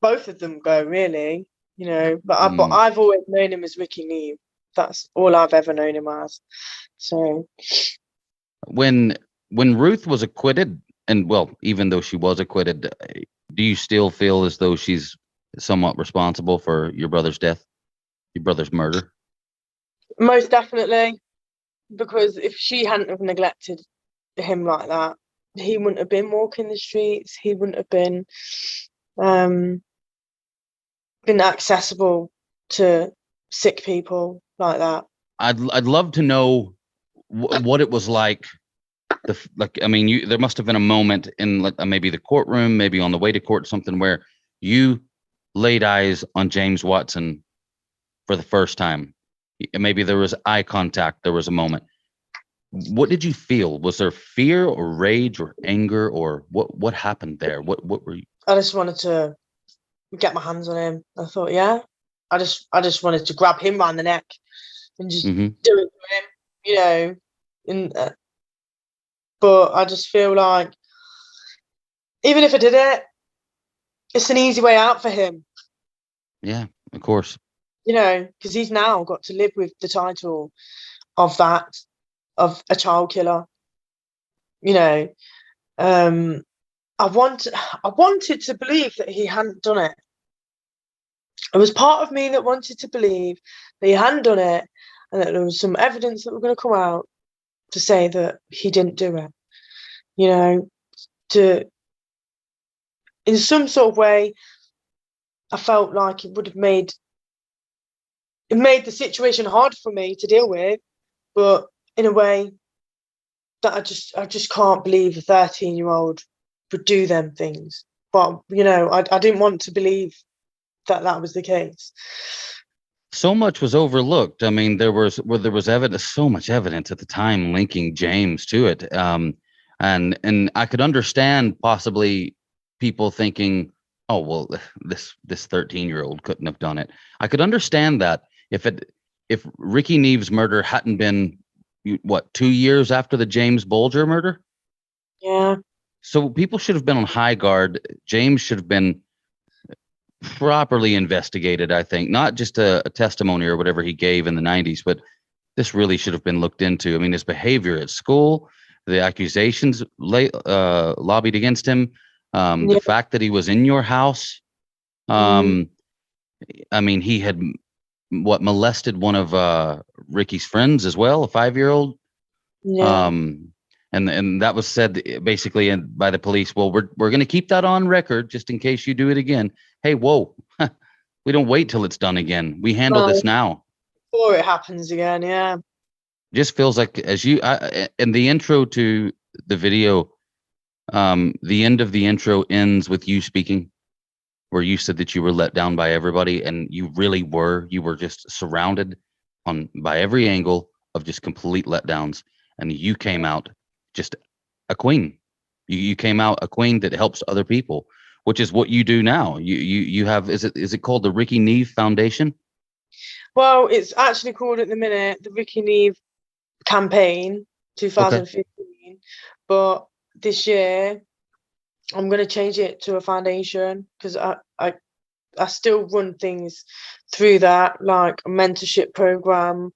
both of them go really, you know. But I've always known him as Rikki Neave. That's all I've ever known him as. So when Ruth was acquitted, and well, even though she was acquitted, do you still feel as though she's somewhat responsible for your brother's death, your brother's murder? Most definitely, because if she hadn't have neglected him like that, he wouldn't have been walking the streets. He wouldn't have been accessible to sick people like that. I'd love to know what it was like there must have been a moment in maybe the courtroom, maybe on the way to court, something where you laid eyes on James Watson for the first time. Maybe there was eye contact. There was a moment. What did you feel? Was there fear or rage or anger, or what happened there? What were you? I just wanted to get my hands on him. I thought, yeah, I just wanted to grab him around the neck and just do it to him, you know. And but I just feel like even if I did it, it's an easy way out for him. Yeah, of course. You know, because he's now got to live with the title of that, of a child killer. You know, I wanted to believe that he hadn't done it. It was part of me that wanted to believe that he hadn't done it, and that there was some evidence that were going to come out to say that he didn't do it. You know, in some sort of way, I felt like it would have made the situation hard for me to deal with, but in a way that I just can't believe a 13-year-old would do them things. But you know, I didn't want to believe that was the case. So much was overlooked. I mean, there was evidence, so much evidence at the time linking James to it. And I could understand possibly people thinking, oh, well, this 13-year-old couldn't have done it. I could understand that if Rikki Neave's murder hadn't been 2 years after the James Bolger murder. Yeah. So people should have been on high guard. James should have been properly investigated, I think, not just a testimony or whatever he gave in the 90s, but this really should have been looked into. I mean, his behavior at school, the accusations lobbied against him, the fact that he was in your house. I mean, he had molested one of Ricky's friends as well, a 5-year-old. Yeah. And that was said basically by the police. Well, we're going to keep that on record just in case you do it again. Hey, whoa, we don't wait till it's done again. We handle this now. Before it happens again, yeah. Just feels like in the intro to the video, the end of the intro ends with you speaking, where you said that you were let down by everybody, and you really were. You were just surrounded by every angle of just complete letdowns, and you came out just a queen. You came out a queen that helps other people, which is what you do now. You have, is it called the Rikki Neave Foundation? Well, it's actually called at the minute the Rikki Neave Campaign 2015. Okay. But this year I'm going to change it to a foundation, because I still run things through that, like a mentorship program,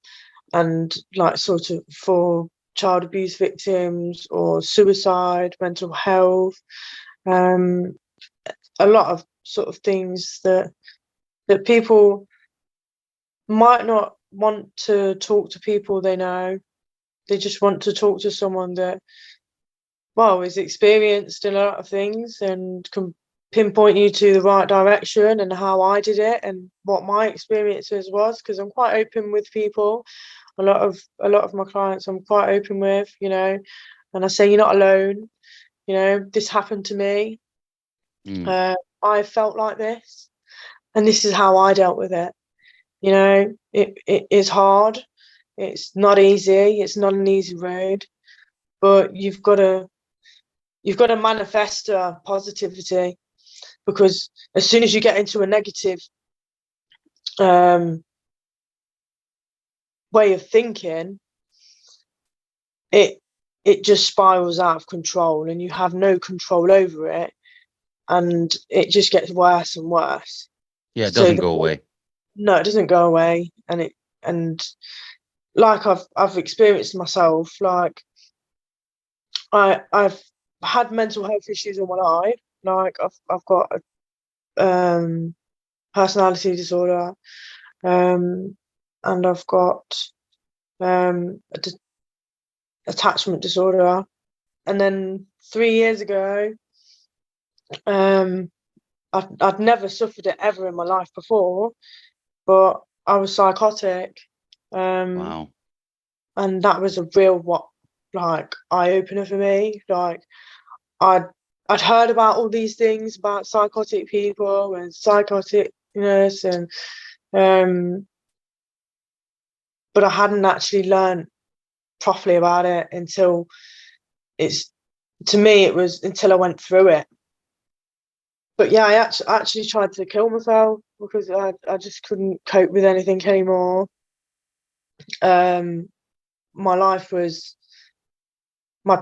and like sort of for child abuse victims or suicide, mental health, a lot of sort of things that people might not want to talk to people they know. They just want to talk to someone that, well, is experienced in a lot of things and can pinpoint you to the right direction and how I did it and what my experiences was, because I'm quite open with people. A lot of my clients I'm quite open with, you know, and I say, you're not alone, you know, this happened to me. I felt like this, and this is how I dealt with it. You know, it is hard. It's not easy. It's not an easy road, but you've got to manifest positivity, because as soon as you get into a negative way of thinking, it just spirals out of control, and you have no control over it, and it just gets worse and worse. Yeah, it doesn't go away. No, it doesn't go away, and like I've experienced myself, like I've had mental health issues all my life. Like I've got a personality disorder, and I've got attachment disorder. And then 3 years ago, I'd never suffered it ever in my life before, but I was psychotic. Wow. And that was a real like eye opener for me. Like I'd heard about all these things about psychotic people and psychoticness, and but I hadn't actually learned properly about it until to me it was until I went through it. But yeah, I actually tried to kill myself because I just couldn't cope with anything anymore. My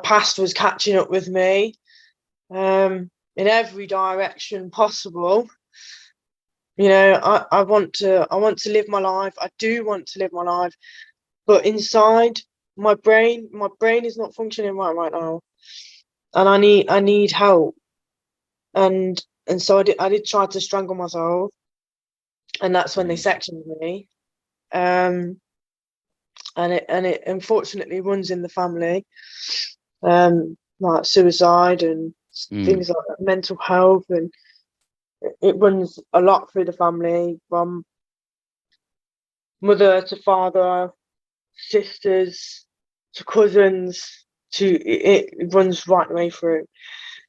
past was catching up with me, in every direction possible. You know, I want to live my life. I do want to live my life, but inside my brain is not functioning right now, and I need help. And so I did try to strangle myself, and that's when they sectioned me. And it unfortunately runs in the family, like suicide and things like that, mental health, and it runs a lot through the family, from mother to father, sisters to cousins, it runs right the way through.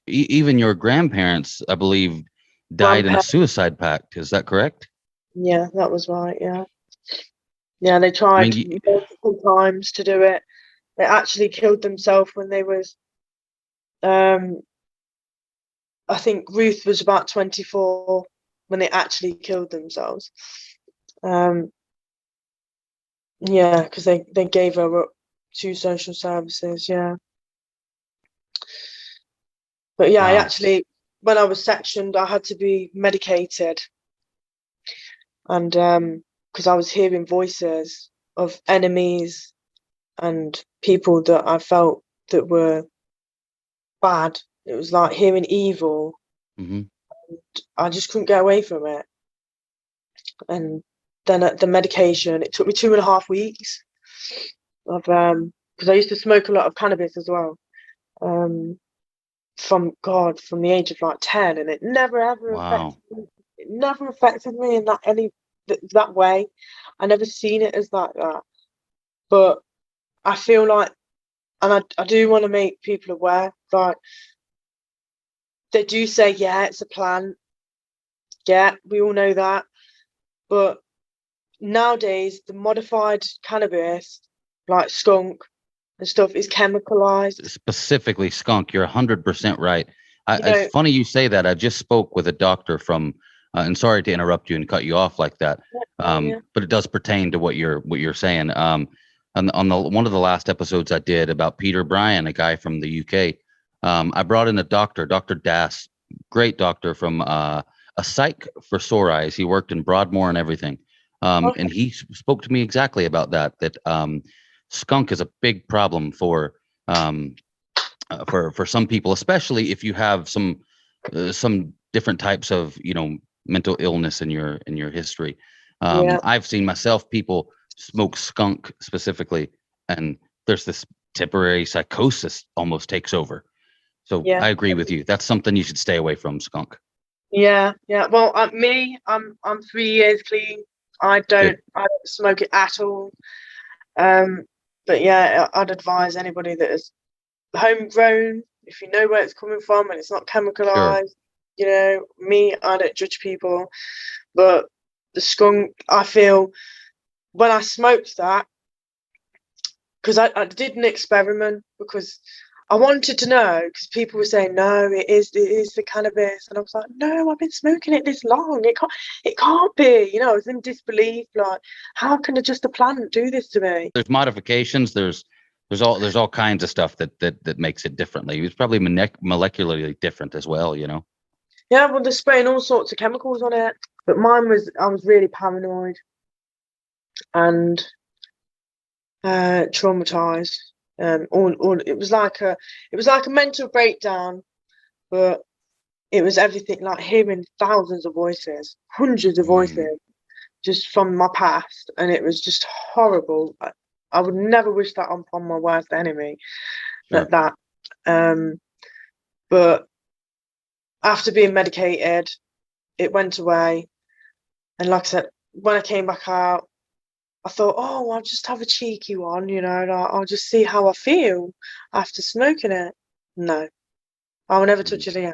Even your grandparents, I believe, died in a suicide pact. Is that correct? Yeah, that was right. Yeah, they I tried mean, multiple times to do it. They actually killed themselves when they was, I think Ruth was about 24 when they actually killed themselves. Yeah, because they gave her up to social services. Yeah, but yeah, I wow. actually, when I was sectioned, I had to be medicated, and because I was hearing voices of enemies and people that I felt that were bad. It was like hearing evil. Hmm. I just couldn't get away from it. And then the medication, it took me 2.5 weeks of because I used to smoke a lot of cannabis as well. From the age of like 10, and it never ever Wow. affected me. It never affected me in that way. I never seen it as that. But I feel like, and I do want to make people aware, like, they do say, yeah, it's a plant. Yeah, we all know that. But nowadays, the modified cannabis, like skunk and stuff, is chemicalized. Specifically skunk, you're 100% right. You It's know, funny you say that. I just spoke with a doctor from, and sorry to interrupt you and cut you off like that, yeah. but it does pertain to what you're saying. On the one of the last episodes I did about Peter Bryan, a guy from the UK, I brought in a doctor, Dr. Das, great doctor from a psych for sore eyes. He worked in Broadmoor and everything, Okay. and he spoke to me exactly about that. That skunk is a big problem um, for some people, especially if you have some different types of mental illness in your history. Yeah. I've seen myself people smoke skunk specifically, and there's this temporary psychosis almost takes over. So Yeah. I agree with you. That's something you should stay away from, skunk. Yeah. Yeah. Well, I'm 3 years clean. Good. I don't smoke it at all. Um, but yeah, I'd advise anybody that is homegrown, if you know where it's coming from and it's not Sure. chemicalized. You know, me, I don't judge people, but the skunk, I feel, when I smoked that, because I did an experiment, because I wanted to know, because people were saying no, it is the cannabis, and I was like, no, I've been smoking it this long, it can't be. You know, I was in disbelief, like, how can just a plant do this to me? There's modifications. There's all kinds of stuff that makes it differently. It's probably molecularly different as well. Yeah, well, they're spraying all sorts of chemicals on it, but I was really paranoid and traumatized. All it was like a mental breakdown, but it was everything, like hearing thousands of voices, hundreds of Mm, voices, just from my past, and it was just horrible. I would never wish that upon my worst enemy. sure. That but after being medicated, it went away, and like I said, when I came back out, I thought, oh, I'll just have a cheeky one, and I'll just see how I feel after smoking it. No, I will never touch it again.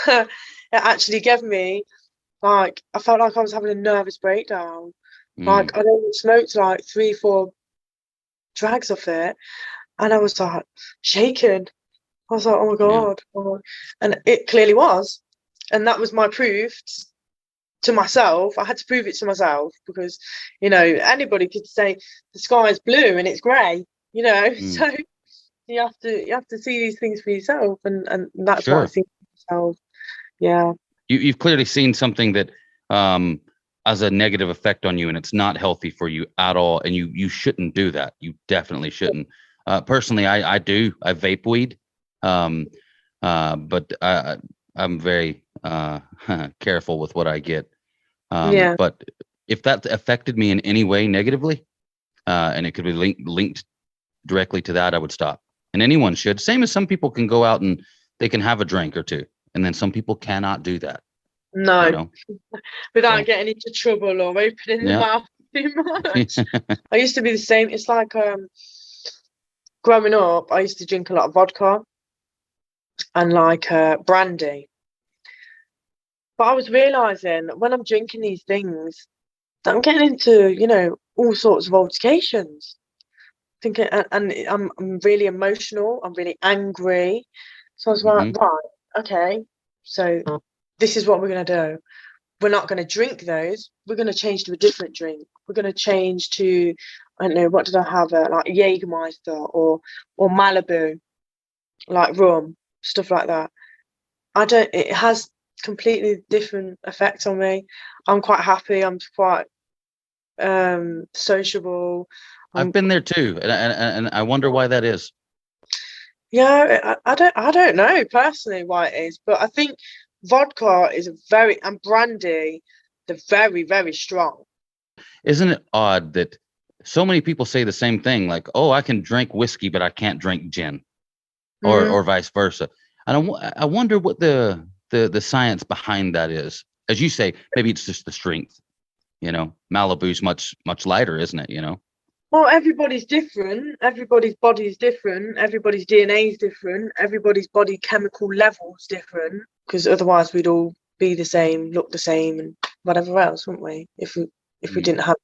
It actually gave me, like, I felt like I was having a nervous breakdown. Like, I only smoked like 3-4 drags of it, and I was like shaking. I was like, oh my God. And it clearly was. And that was my proof to myself. I had to prove it to myself because, anybody could say the sky is blue and it's grey, so you have to see these things for yourself, and that's what I Sure. see for myself. Yeah. You've clearly seen something that has a negative effect on you, and it's not healthy for you at all. And you shouldn't do that. You definitely shouldn't. Personally, I vape weed, but I'm very careful with what I get. Yeah. But if that affected me in any way negatively, and it could be linked directly to that, I would stop. And anyone should. Same as some people can go out and they can have a drink or two, and then some people cannot do that. No. Without So, getting into trouble or opening the yeah. mouth too much. I used to be the same. It's like growing up, I used to drink a lot of vodka and like brandy. But I was realizing that when I'm drinking these things, that I'm getting into, all sorts of altercations. Thinking, and I'm really emotional. I'm really angry. So I was like, right, okay. So this is what we're gonna do. We're not gonna drink those. We're gonna change to a different drink. We're gonna change to, I don't know, what did I have? Like Jägermeister or Malibu, like rum, stuff like that. It has completely different effects on me. I'm quite happy. I'm quite sociable. I've been there too, and I wonder why that is. Yeah, I don't know personally why it is, but I think vodka is and brandy, they're very, very strong. Isn't it odd that so many people say the same thing, like, "Oh, I can drink whiskey, but I can't drink gin," or vice versa. And I wonder what the science behind that is. As you say, maybe it's just the strength. Malibu's much lighter, isn't it? Well, everybody's different. Everybody's body is different. Everybody's DNA is different. Everybody's body chemical level is different. Because otherwise, we'd all be the same, look the same, and whatever else, wouldn't we? If we didn't have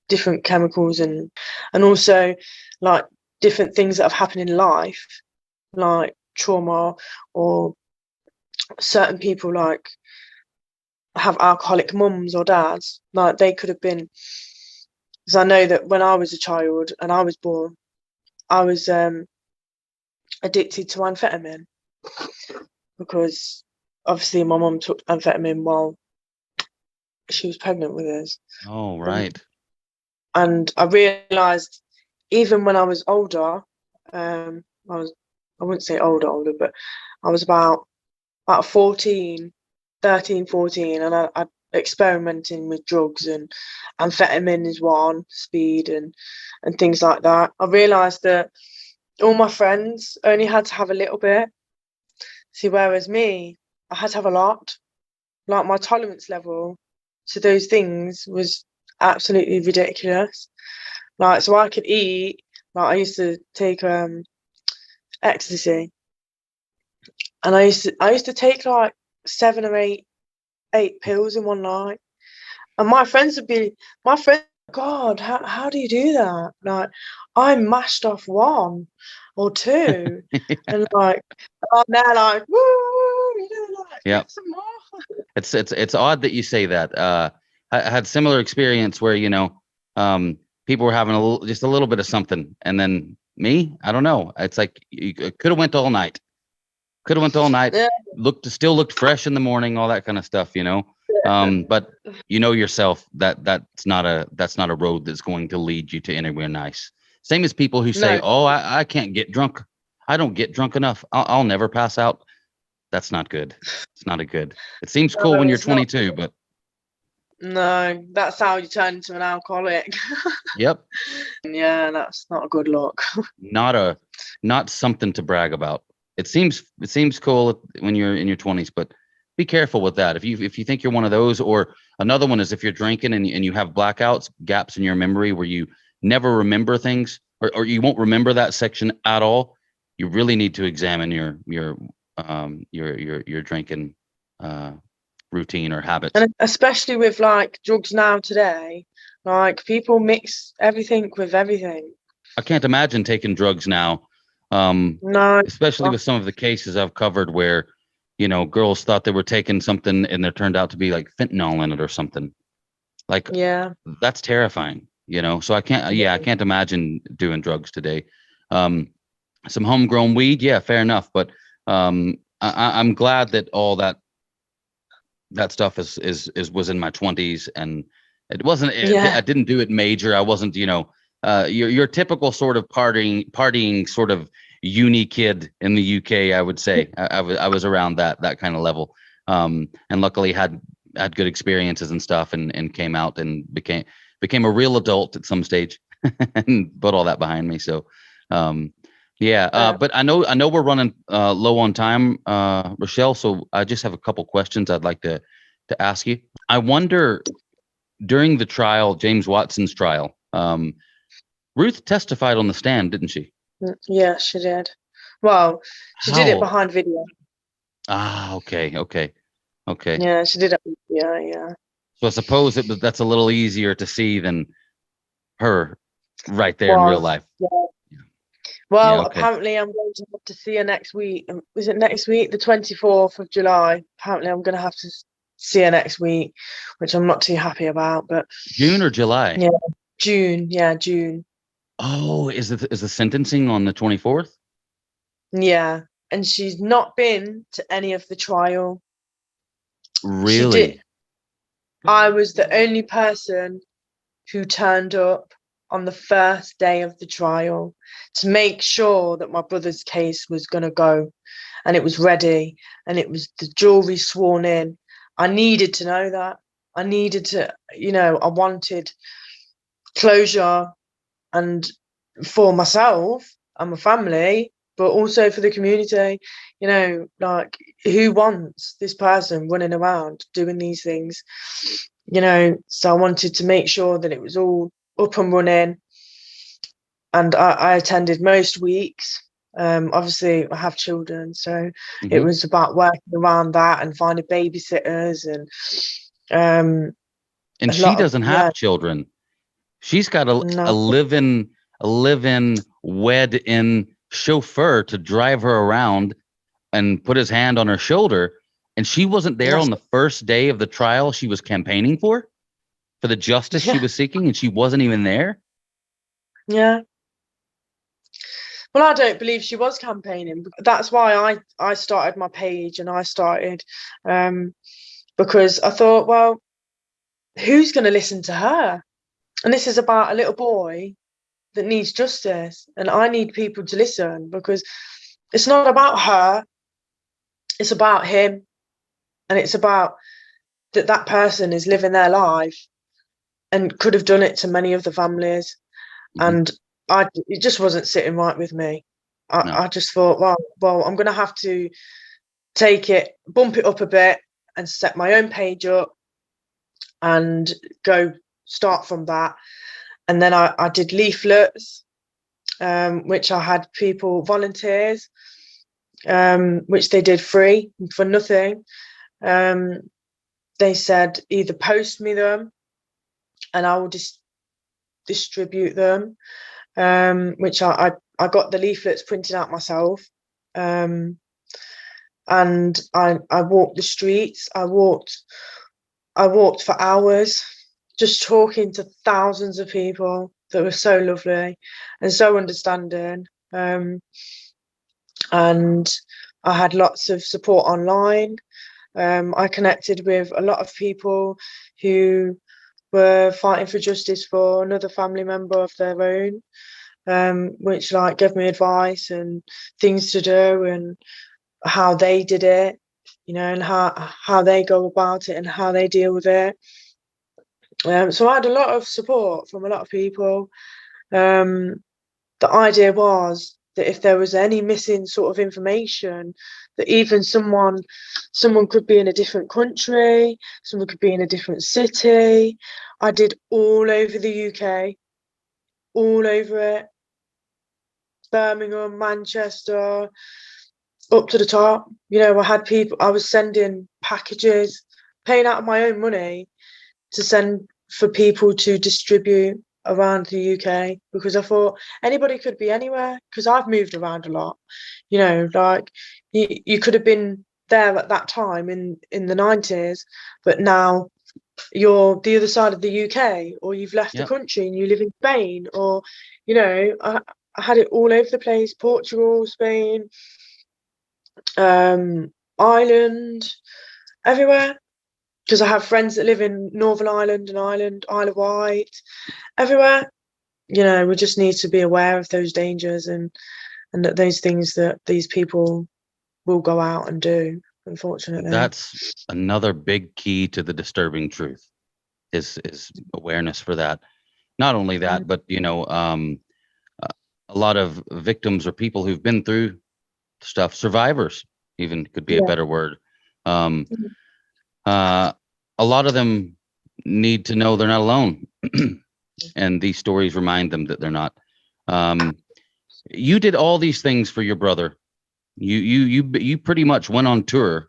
different chemicals and also like different things that have happened in life, like trauma, or certain people like have alcoholic mums or dads. Like they could have been. Because I know that when I was a child and I was born, I was addicted to amphetamine because obviously my mum took amphetamine while she was pregnant with us. Oh, right. And I realised even when I was older, I wouldn't say older, but I was about 13, 14, and I experimenting with drugs, and amphetamine is one, speed and things like that. I realised that all my friends only had to have a little bit. See, whereas me, I had to have a lot. Like my tolerance level to those things was absolutely ridiculous. Like, so I could eat. Like I used to take ecstasy, and I used to take like 7 or 8 pills in one night. And my friends, God, how do you do that? Like, I mashed off 1 or 2, and like, I'm there like, woo, like, Yeah. get some more. It's odd that you say that. I had similar experience where people were having just a little bit of something, and then me, I don't know. It's like you could have went all night. Yeah. Still looked fresh in the morning, all that kind of stuff. But yourself that's not a road that's going to lead you to anywhere nice. Same as people who say, No. "Oh, I can't get drunk. I don't get drunk enough. I'll never pass out." That's not good. It's not a good. It seems cool No, when you're it's not. 22, but No, that's how you turn into an alcoholic. yep, Yeah, that's not a good look. not something to brag about. It seems cool when you're in your 20s, but be careful with that. If you think you're one of those, or another one is if you're drinking and you have blackouts, gaps in your memory where you never remember things, or you won't remember that section at all, you really need to examine your drinking routine or habits. And especially with like drugs now today, like people mix everything with everything. I can't imagine taking drugs now, No, especially with some of the cases I've covered where, girls thought they were taking something and there turned out to be like fentanyl in it or something. Like, yeah, that's terrifying, So I can't imagine doing drugs today. Some homegrown weed, yeah, fair enough. But I'm glad that all that stuff was in my 20s, and it wasn't. yeah, I didn't do it major. I wasn't, your typical sort of partying sort of uni kid in the UK. I would say I was around that kind of level, and luckily had good experiences and stuff, and came out and became a real adult at some stage, and put all that behind me. So, but I know we're running low on time, Rochelle. So I just have a couple questions I'd like to ask you. I wonder, during the trial, James Watson's trial, Ruth testified on the stand, didn't she? yeah, she did. Well, she did it behind video. Okay. Yeah, she did it. Yeah. So I suppose that's a little easier to see than her right there in real life. Yeah. Well, okay. Apparently I'm going to have to see her next week. Is it next week? The 24th of July. Apparently I'm going to have to see her next week, which I'm not too happy about. But June or July? Yeah, June. Yeah, June. Oh, is the sentencing on the 24th? Yeah, and she's not been to any of the trial. Really? She did. I was the only person who turned up on the first day of the trial to make sure that my brother's case was going to go, and it was ready, and it was the jury sworn in. I needed to know that. I needed to, I wanted closure, and for myself and my family, but also for the community. Like, who wants this person running around doing these things? So I wanted to make sure that it was all up and running, and I attended most weeks. Obviously I have children, so it was about working around that and finding babysitters, and she doesn't have children. She's got a live-in wed-in chauffeur to drive her around and put his hand on her shoulder, and she wasn't there on the first day of the trial she was campaigning for the justice she was seeking, and she wasn't even there. Yeah. Well, I don't believe she was campaigning. That's why I started my page, and I started because I thought, well, who's going to listen to her? And this is about a little boy that needs justice, and I need people to listen, because it's not about her, it's about him, and it's about that person is living their life and could have done it to many of the families. And it just wasn't sitting right with me. I just thought, well, I'm going to have to bump it up a bit, and set my own page up and start from that. And then I did leaflets, which I had volunteers, which they did free for nothing. They said, either post me them and I will distribute them, which I got the leaflets printed out myself. And I walked the streets. I walked for hours, just talking to thousands of people that were so lovely and so understanding. And I had lots of support online. I connected with a lot of people who were fighting for justice for another family member of their own, which gave me advice and things to do, and how they did it, and how they go about it and how they deal with it. So I had a lot of support from a lot of people. The idea was that if there was any missing sort of information, that even someone could be in a different country, someone could be in a different city. I did all over the UK, all over it. Birmingham, Manchester, up to the top. You know, I was sending packages, paying out of my own money to send for people to distribute around the UK, because I thought anybody could be anywhere, because I've moved around a lot. You know, like you could have been there at that time in the 90s, but now you're the other side of the UK, or you've left the country and you live in Spain, or, you know, I had it all over the place: Portugal, Spain, Ireland, everywhere. Because I have friends that live in Northern Ireland and Isle of Wight, everywhere. You know, we just need to be aware of those dangers, and that those things that these people will go out and do, unfortunately. That's another big key to the disturbing truth, is awareness for that. Not only that, but, you know, a lot of victims or people who've been through stuff, survivors even could be a better word. A lot of them need to know they're not alone. And these stories remind them that they're not. You did all these things for your brother. You pretty much went on tour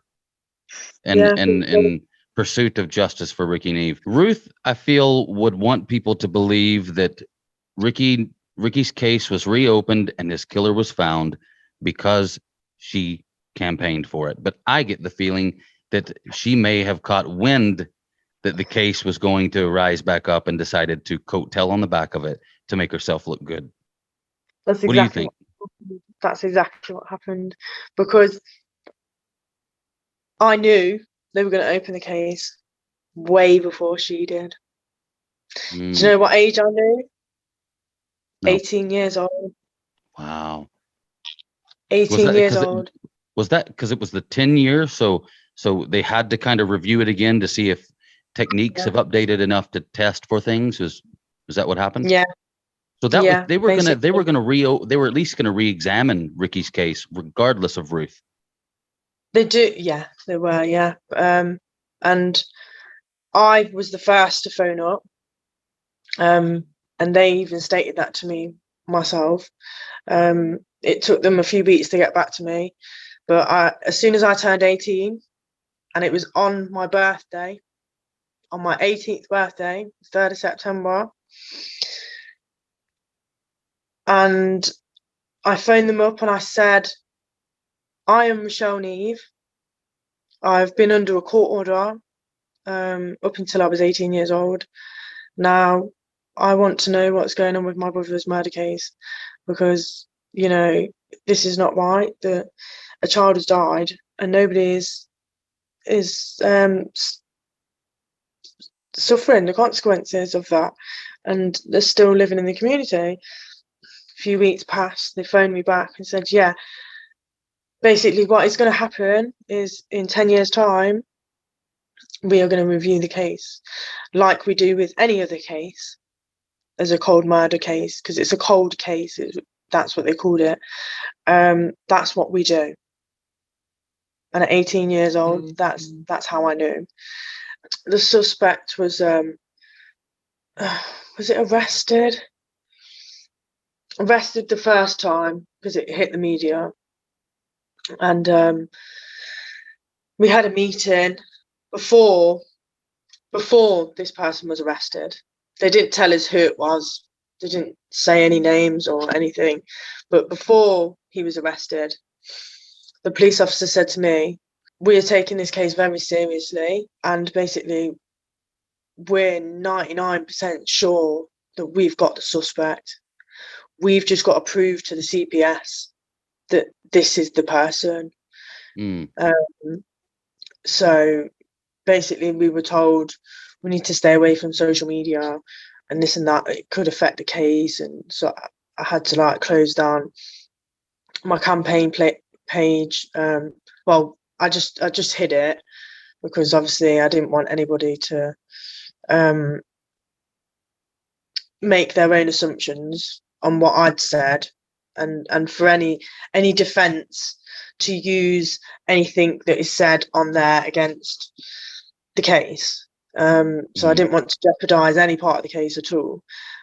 in pursuit of justice for Rikki Neave. Ruth, I feel, would want people to believe that Rikki's case was reopened and his killer was found because she campaigned for it. But I get the feeling that she may have caught wind that the case was going to rise back up and decided to coattail on the back of it to make herself look good. That's What do you think? That's exactly what happened, because I knew they were going to open the case way before she did. Do you know what age I knew? No. 18 years old. Wow. 18 years old. Was that because it was the 10 years? So they had to kind of review it again to see if techniques have updated enough to test for things. Was that what happened? Yeah. So that was they were at least gonna re-examine Rikki's case regardless of Ruth. They do, yeah, they were, yeah. And I was the first to phone up. And they even stated that to me myself. It took them a few weeks to get back to me, but as soon as I turned 18, and it was on my birthday, on my 18th birthday, 3rd of September, and I phoned them up and I said, I am Rochelle Neave. I've been under a court order up until I was 18 years old. Now, I want to know what's going on with my brother's murder case, because, you know, this is not right, that a child has died and nobody is suffering the consequences of that, and they're still living in the community. A few weeks passed, they phoned me back and said, yeah, basically what is going to happen is in 10 years' time, we are going to review the case like we do with any other case, as a cold murder case, because it's a cold case. That's what they called it. That's what we do. And at 18 years old, that's how I knew. The suspect was it arrested? Arrested the first time because it hit the media, and we had a meeting before this person was arrested. They didn't tell us who it was. They didn't say any names or anything. But before he was arrested, the police officer said to me, we are taking this case very seriously, and basically we're 99% sure that we've got the suspect. We've just got to prove to the CPS that this is the person. So basically we were told we need to stay away from social media and this and that. It could affect the case, and so I had to like close down my campaign page. Well, I just hid it because obviously I didn't want anybody to make their own assumptions on what I'd said, and for any defence to use anything that is said on there against the case. So I didn't want to jeopardise any part of the case at all.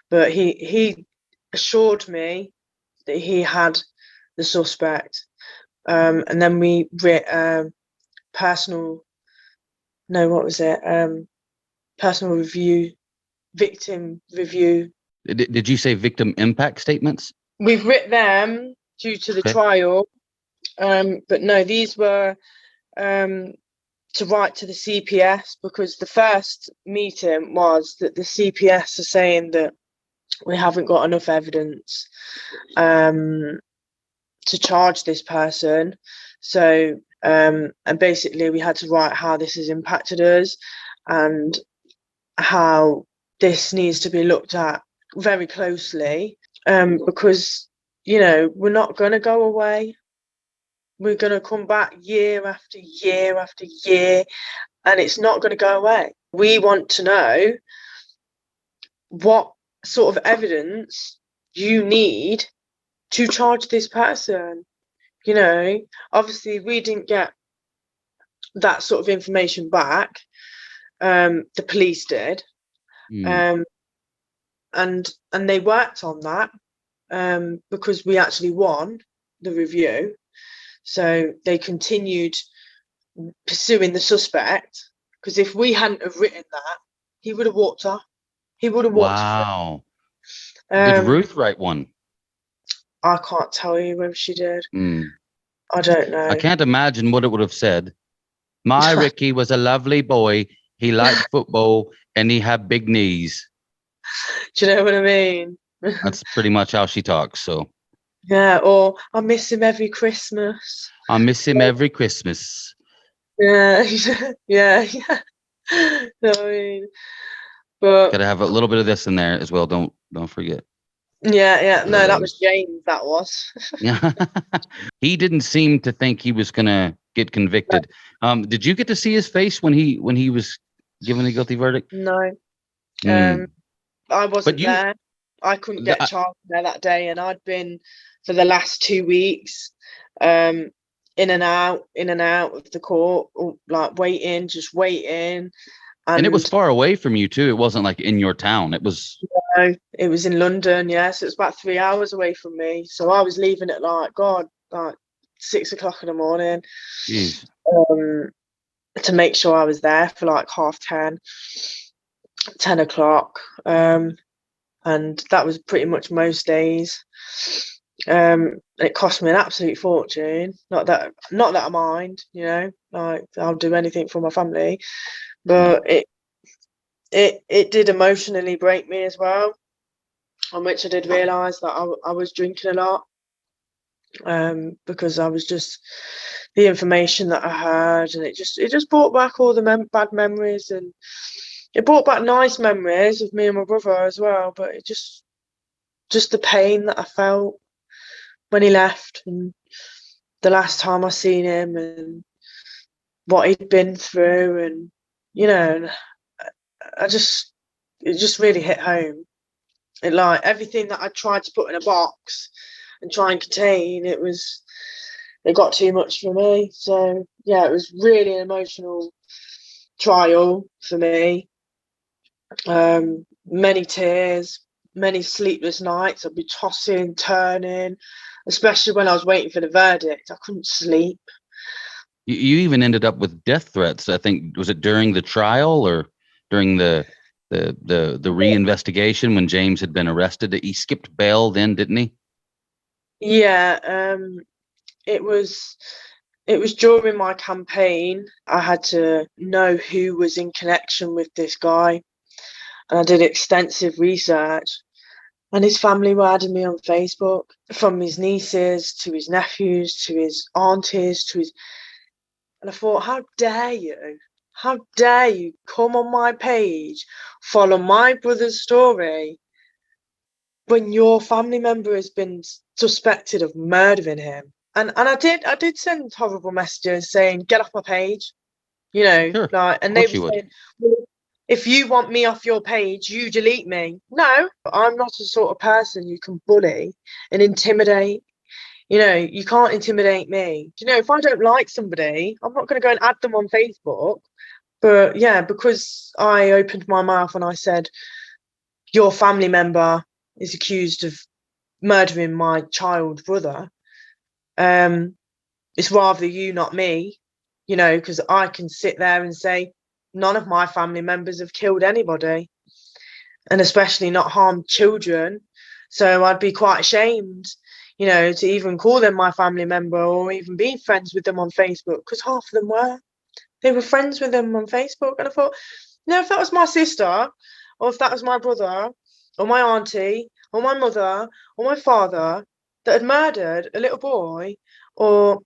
But he assured me that he had the suspect. And then we personal review, victim review. Did you say victim impact statements? We've written them due to the trial, but no, these were to write to the CPS, because the first meeting was that the CPS are saying that we haven't got enough evidence to charge this person. So, and basically we had to write how this has impacted us and how this needs to be looked at very closely, because, you know, we're not going to go away. We're going to come back year after year after year, and it's not going to go away. We want to know what sort of evidence you need to charge this person. You know, obviously we didn't get that sort of information back. The police did. And they worked on that because we actually won the review. So they continued pursuing the suspect, because if we hadn't have written that, he would have walked off. He would have walked. Wow. Did Ruth write one? I can't tell you whether she did. I don't know. I can't imagine what it would have said. My Rikki was a lovely boy. He liked football and he had big knees. Do you know what I mean? That's pretty much how she talks. So yeah, or I miss him every Christmas. I miss him every Christmas. Yeah, yeah. I mean, but gotta have a little bit of this in there as well. Don't forget. Yeah. No, that was James. That was. Yeah. He didn't seem to think he was gonna get convicted. Did you get to see his face when he was given the guilty verdict? No. I wasn't there. I couldn't get childcare that day, and I'd been for the last 2 weeks, in and out of the court, like waiting. And it was far away from you too. It wasn't like in your town. It was. No, it was in London. Yeah, so it's about 3 hours away from me. So I was leaving at like 6 o'clock in the morning. Jeez. To make sure I was there for like 10:30, 10 o'clock. And that was pretty much most days. It cost me an absolute fortune. Not that I mind, you know, like I'll do anything for my family, but it did emotionally break me as well, on which I did realise that I was drinking a lot, because I was just the information that I heard, and it just brought back all the bad memories, and it brought back nice memories of me and my brother as well. But it just the pain that I felt when he left, and the last time I seen him, and what he'd been through, and you know, it just really hit home. It, like, everything that I tried to put in a box and try and contain, it got too much for me. So yeah, it was really an emotional trial for me. Many tears, many sleepless nights. I'd be tossing, turning, especially when I was waiting for the verdict. I couldn't sleep. You even ended up with death threats. I think, was it during the trial or during the reinvestigation when James had been arrested? He skipped bail then, didn't he? Yeah, it was during my campaign. I had to know who was in connection with this guy, and I did extensive research. And his family were adding me on Facebook, from his nieces to his nephews to his aunties to his. And I thought, how dare you? How dare you come on my page, follow my brother's story, when your family member has been suspected of murdering him? And I did send horrible messages saying, get off my page, you know, Sure. like, and they were saying, well, if you want me off your page, you delete me. No, I'm not the sort of person you can bully and intimidate. You know, you can't intimidate me. You know, if I don't like somebody, I'm not going to go and add them on Facebook. But yeah, because I opened my mouth and I said, your family member is accused of murdering my child brother. It's rather you, not me, you know, because I can sit there and say, none of my family members have killed anybody, and especially not harmed children. So I'd be quite ashamed, you know, to even call them my family member or even be friends with them on Facebook, because half of them were. They were friends with them on Facebook. And I thought, no, if that was my sister, or if that was my brother, or my auntie, or my mother, or my father that had murdered a little boy, or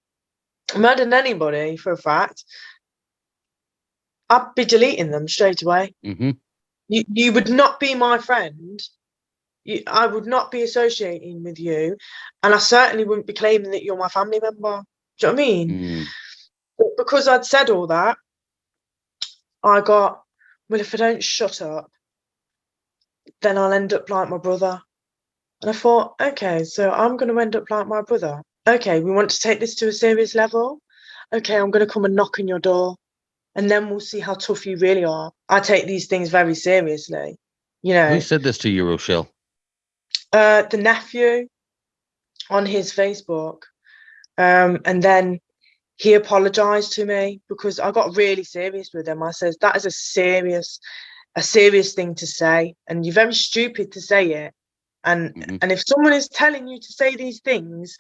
murdered anybody for a fact, I'd be deleting them straight away. Mm-hmm. You would not be my friend. I would not be associating with you, and I certainly wouldn't be claiming that you're my family member. Do you know what I mean? Mm. But because I'd said all that, I got, well, if I don't shut up, then I'll end up like my brother. And I thought, okay, so I'm going to end up like my brother. Okay, we want to take this to a serious level. Okay, I'm going to come and knock on your door, and then we'll see how tough you really are. I take these things very seriously, you Who know. said this to you, Rochelle? The nephew on his Facebook, and then he apologized to me because I got really serious with him. I said, that is a serious thing to say, and you're very stupid to say it. And Mm-hmm. and if someone is telling you to say these things,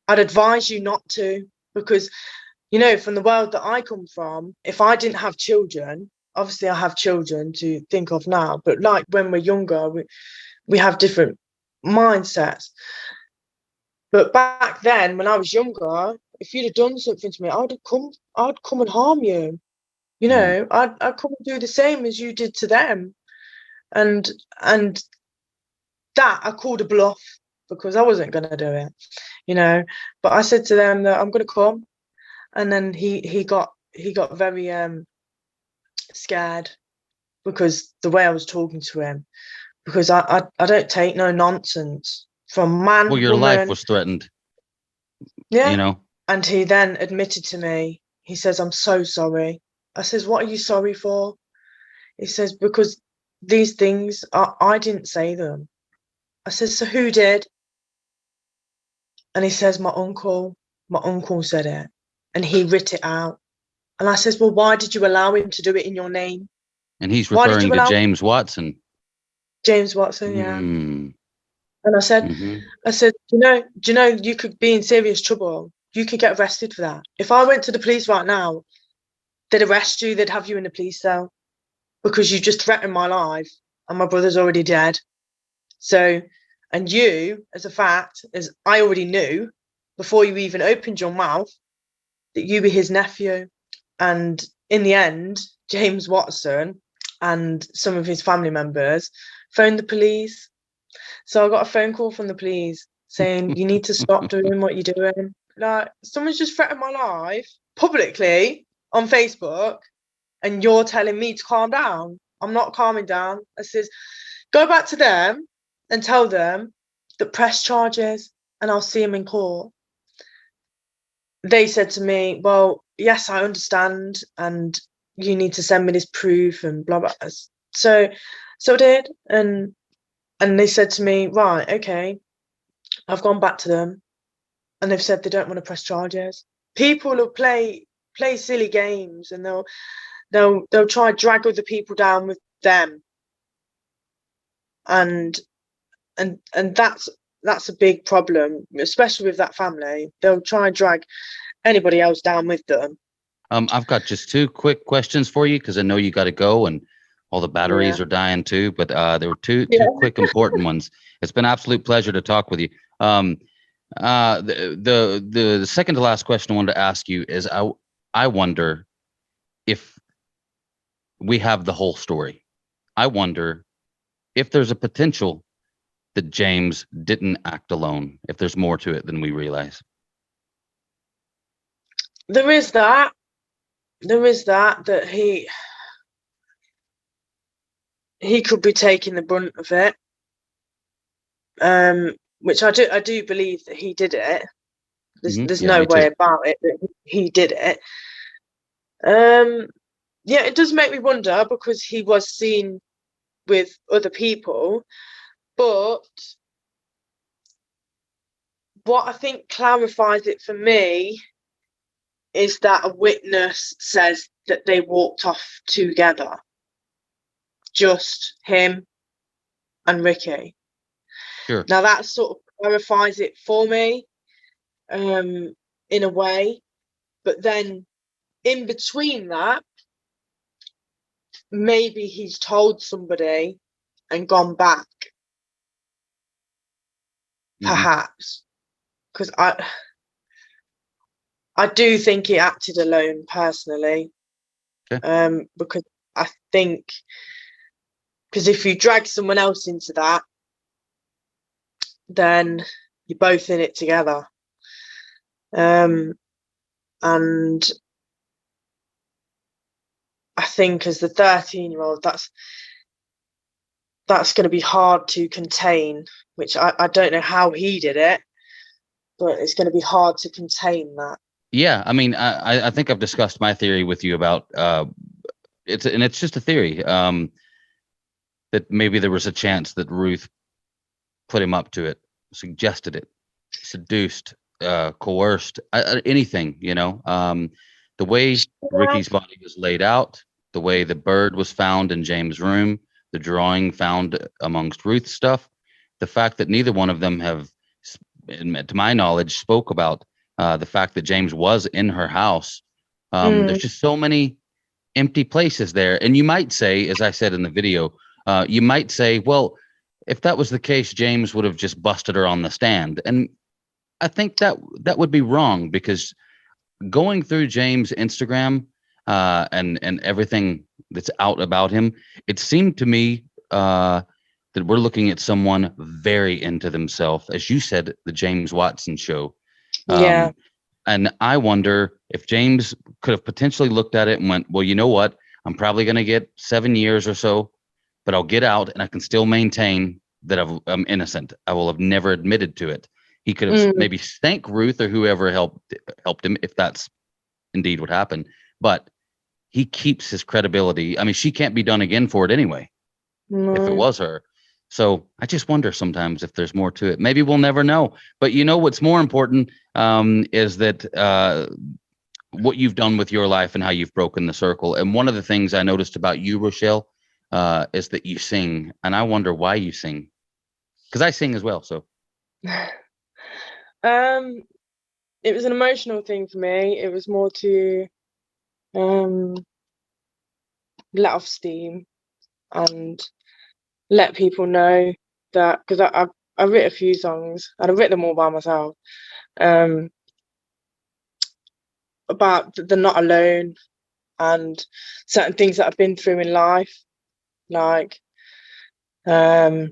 I'd advise you not to, because, you know, from the world that I come from, if I didn't have children, obviously I have children to think of now, but like when we're younger, we have different mindsets. But back then, when I was younger, if you'd have done something to me, I'd come and harm you. You Mm. know, I'd come and do the same as you did to them. And and that I called a bluff because I wasn't gonna do it, you know. But I said to them that I'm gonna come, and then he got very scared because the way I was talking to him, because I don't take no nonsense from Well, man, your life woman, was threatened, you yeah. know. And he then admitted to me, he says, I'm so sorry. I says, what are you sorry for? He says, because these things, I didn't say them. I says, so who did? And he says, my uncle said it, and he writ it out. And I says, well, why did you allow him to do it in your name? And he's Why did referring you to allow James Watson. James Watson? Yeah. Mm. And Mm-hmm. I said, do you know, you could be in serious trouble. You could get arrested for that. If I went to the police right now, they'd arrest you. They'd have you in the police cell because you just threatened my life, and my brother's already dead. So, and you, as a fact, as I already knew before you even opened your mouth, that you were his nephew. And in the end, James Watson and some of his family members phoned the police. So I got a phone call from the police saying, you need to stop doing what you're doing. Like, someone's just threatened my life publicly on Facebook, and you're telling me to calm down. I'm not calming down. I says, go back to them and tell them that press charges and I'll see them in court. They said to me, well, yes, I understand, and you need to send me this proof and blah blah. So I did, and they said to me, right, okay, I've gone back to them, and they've said they don't want to press charges. People will play silly games, and they'll try to drag other people down with them, and that's a big problem, especially with that family. They'll try and drag anybody else down with them. I've got just two quick questions for you because I know you got to go and all the batteries Yeah. are dying too. But there were two Yeah. quick important ones. It's been an absolute pleasure to talk with you. The second to last question I wanted to ask you is I wonder if we have the whole story. I wonder if there's a potential that James didn't act alone, if there's more to it than we realize. There is that he could be taking the brunt of it. which I do believe that he did it. There's Yeah, no me too. way about it that he did it. Yeah, it does make me wonder, because he was seen with other people, but what I think clarifies it for me is that a witness says that they walked off together, just him and Rikki. Sure. Now that sort of clarifies it for me, in a way. But then in between that, maybe he's told somebody and gone back, perhaps, because I do think he acted alone personally. Okay. Because I think, because if you drag someone else into that, then you're both in it together. And I think as the 13-year-old, that's going to be hard to contain, which I don't know how he did it, but it's going to be hard to contain that. Yeah, I mean, I think I've discussed my theory with you about it's just a theory, that maybe there was a chance that Ruth put him up to it, suggested it, seduced, coerced, anything, the way Ricky's body was laid out, the way the bird was found in James' room, the drawing found amongst Ruth's stuff, the fact that neither one of them have, to my knowledge, spoke about the fact that James was in her house. There's just so many empty places there. And you might say, as I said in the video, you might say, well, if that was the case, James would have just busted her on the stand. And I think that would be wrong, because going through James' Instagram and everything that's out about him, it seemed to me that we're looking at someone very into themselves, as you said, the James Watson show. Yeah. And I wonder if James could have potentially looked at it and went, well, you know what? I'm probably going to get 7 years or so, but I'll get out and I can still maintain that I'm innocent. I will have never admitted to it. He could have maybe thanked Ruth or whoever helped him, if that's indeed what happened. But he keeps his credibility. I mean, she can't be done again for it anyway, if it was her. So I just wonder sometimes if there's more to it. Maybe we'll never know. But what's more important is that what you've done with your life and how you've broken the circle. And one of the things I noticed about you, Rochelle, is that you sing. And I wonder why you sing. Because I sing as well. So it was an emotional thing for me. It was more to let off steam and let people know that, because I wrote a few songs and I wrote them all by myself, about they're not alone and certain things that I've been through in life, like and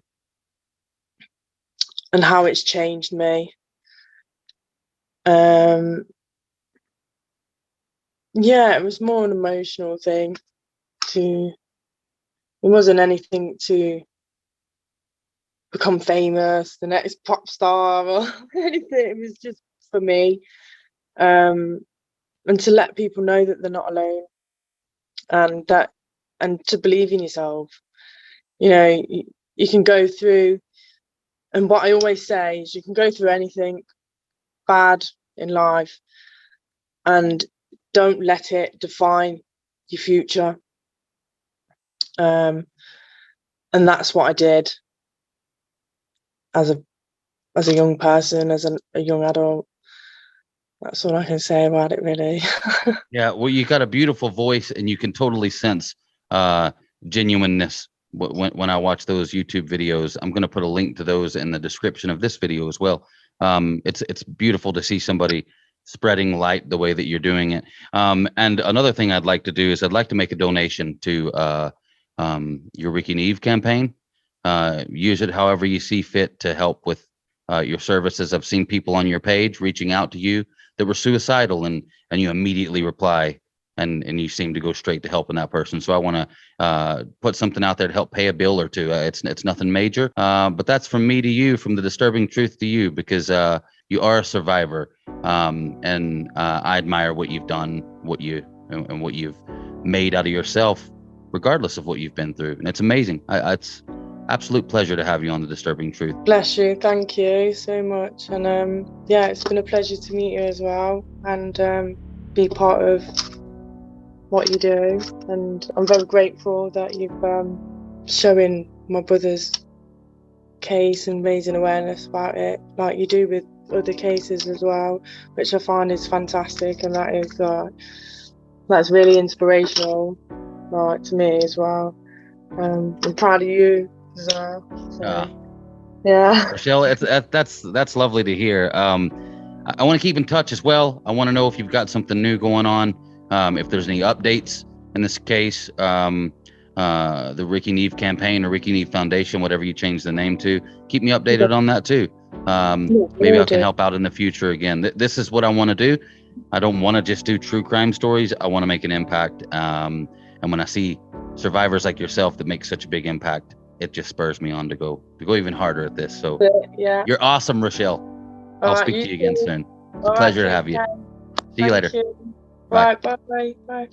how it's changed me. Yeah, it was more an emotional thing. It wasn't anything to become famous, the next pop star or anything. It was just for me, and to let people know that they're not alone, and to believe in yourself. You can go through, and what I always say is, you can go through anything bad in life and don't let it define your future. And that's what I did as a young person, as a young adult. That's all I can say about it, really. yeah, well, you got a beautiful voice, and you can totally sense genuineness when I watch those YouTube videos. I'm going to put a link to those in the description of this video as well. It's beautiful to see somebody spreading light the way that you're doing it. And another thing I'd like to do is I'd like to make a donation to your Rikki Neave campaign. Use it however you see fit to help with your services. I've seen people on your page reaching out to you that were suicidal, and you immediately reply, and you seem to go straight to helping that person. So I want to put something out there to help pay a bill or two. It's nothing major, but that's from me to you, from the disturbing truth to you, because you are a survivor, and I admire what you've done, what you've made out of yourself, regardless of what you've been through, and it's amazing. It's absolute pleasure to have you on the Disturbing Truth. Bless you. Thank you so much. And yeah, it's been a pleasure to meet you as well, and be part of what you do. And I'm very grateful that you've showing my brother's case and raising awareness about it, like you do with other cases as well, which I find is fantastic, and that is that's really inspirational, like, to me as well. I'm proud of you as well. So, yeah. Rochelle, that's lovely to hear. I want to keep in touch as well. I want to know if you've got something new going on, if there's any updates in this case, the Rikki Neave campaign or Rikki Neave Foundation, whatever you change the name to. Keep me updated on that too. Maybe I can help out in the future again. This is what I want to do. I don't want to just do true crime stories. I want to make an impact. And when I see survivors like yourself that make such a big impact, it just spurs me on to go even harder at this. So yeah, you're awesome, Rochelle. I'll speak to you again soon. It's a pleasure to have you. See you later. Bye. Bye. Bye.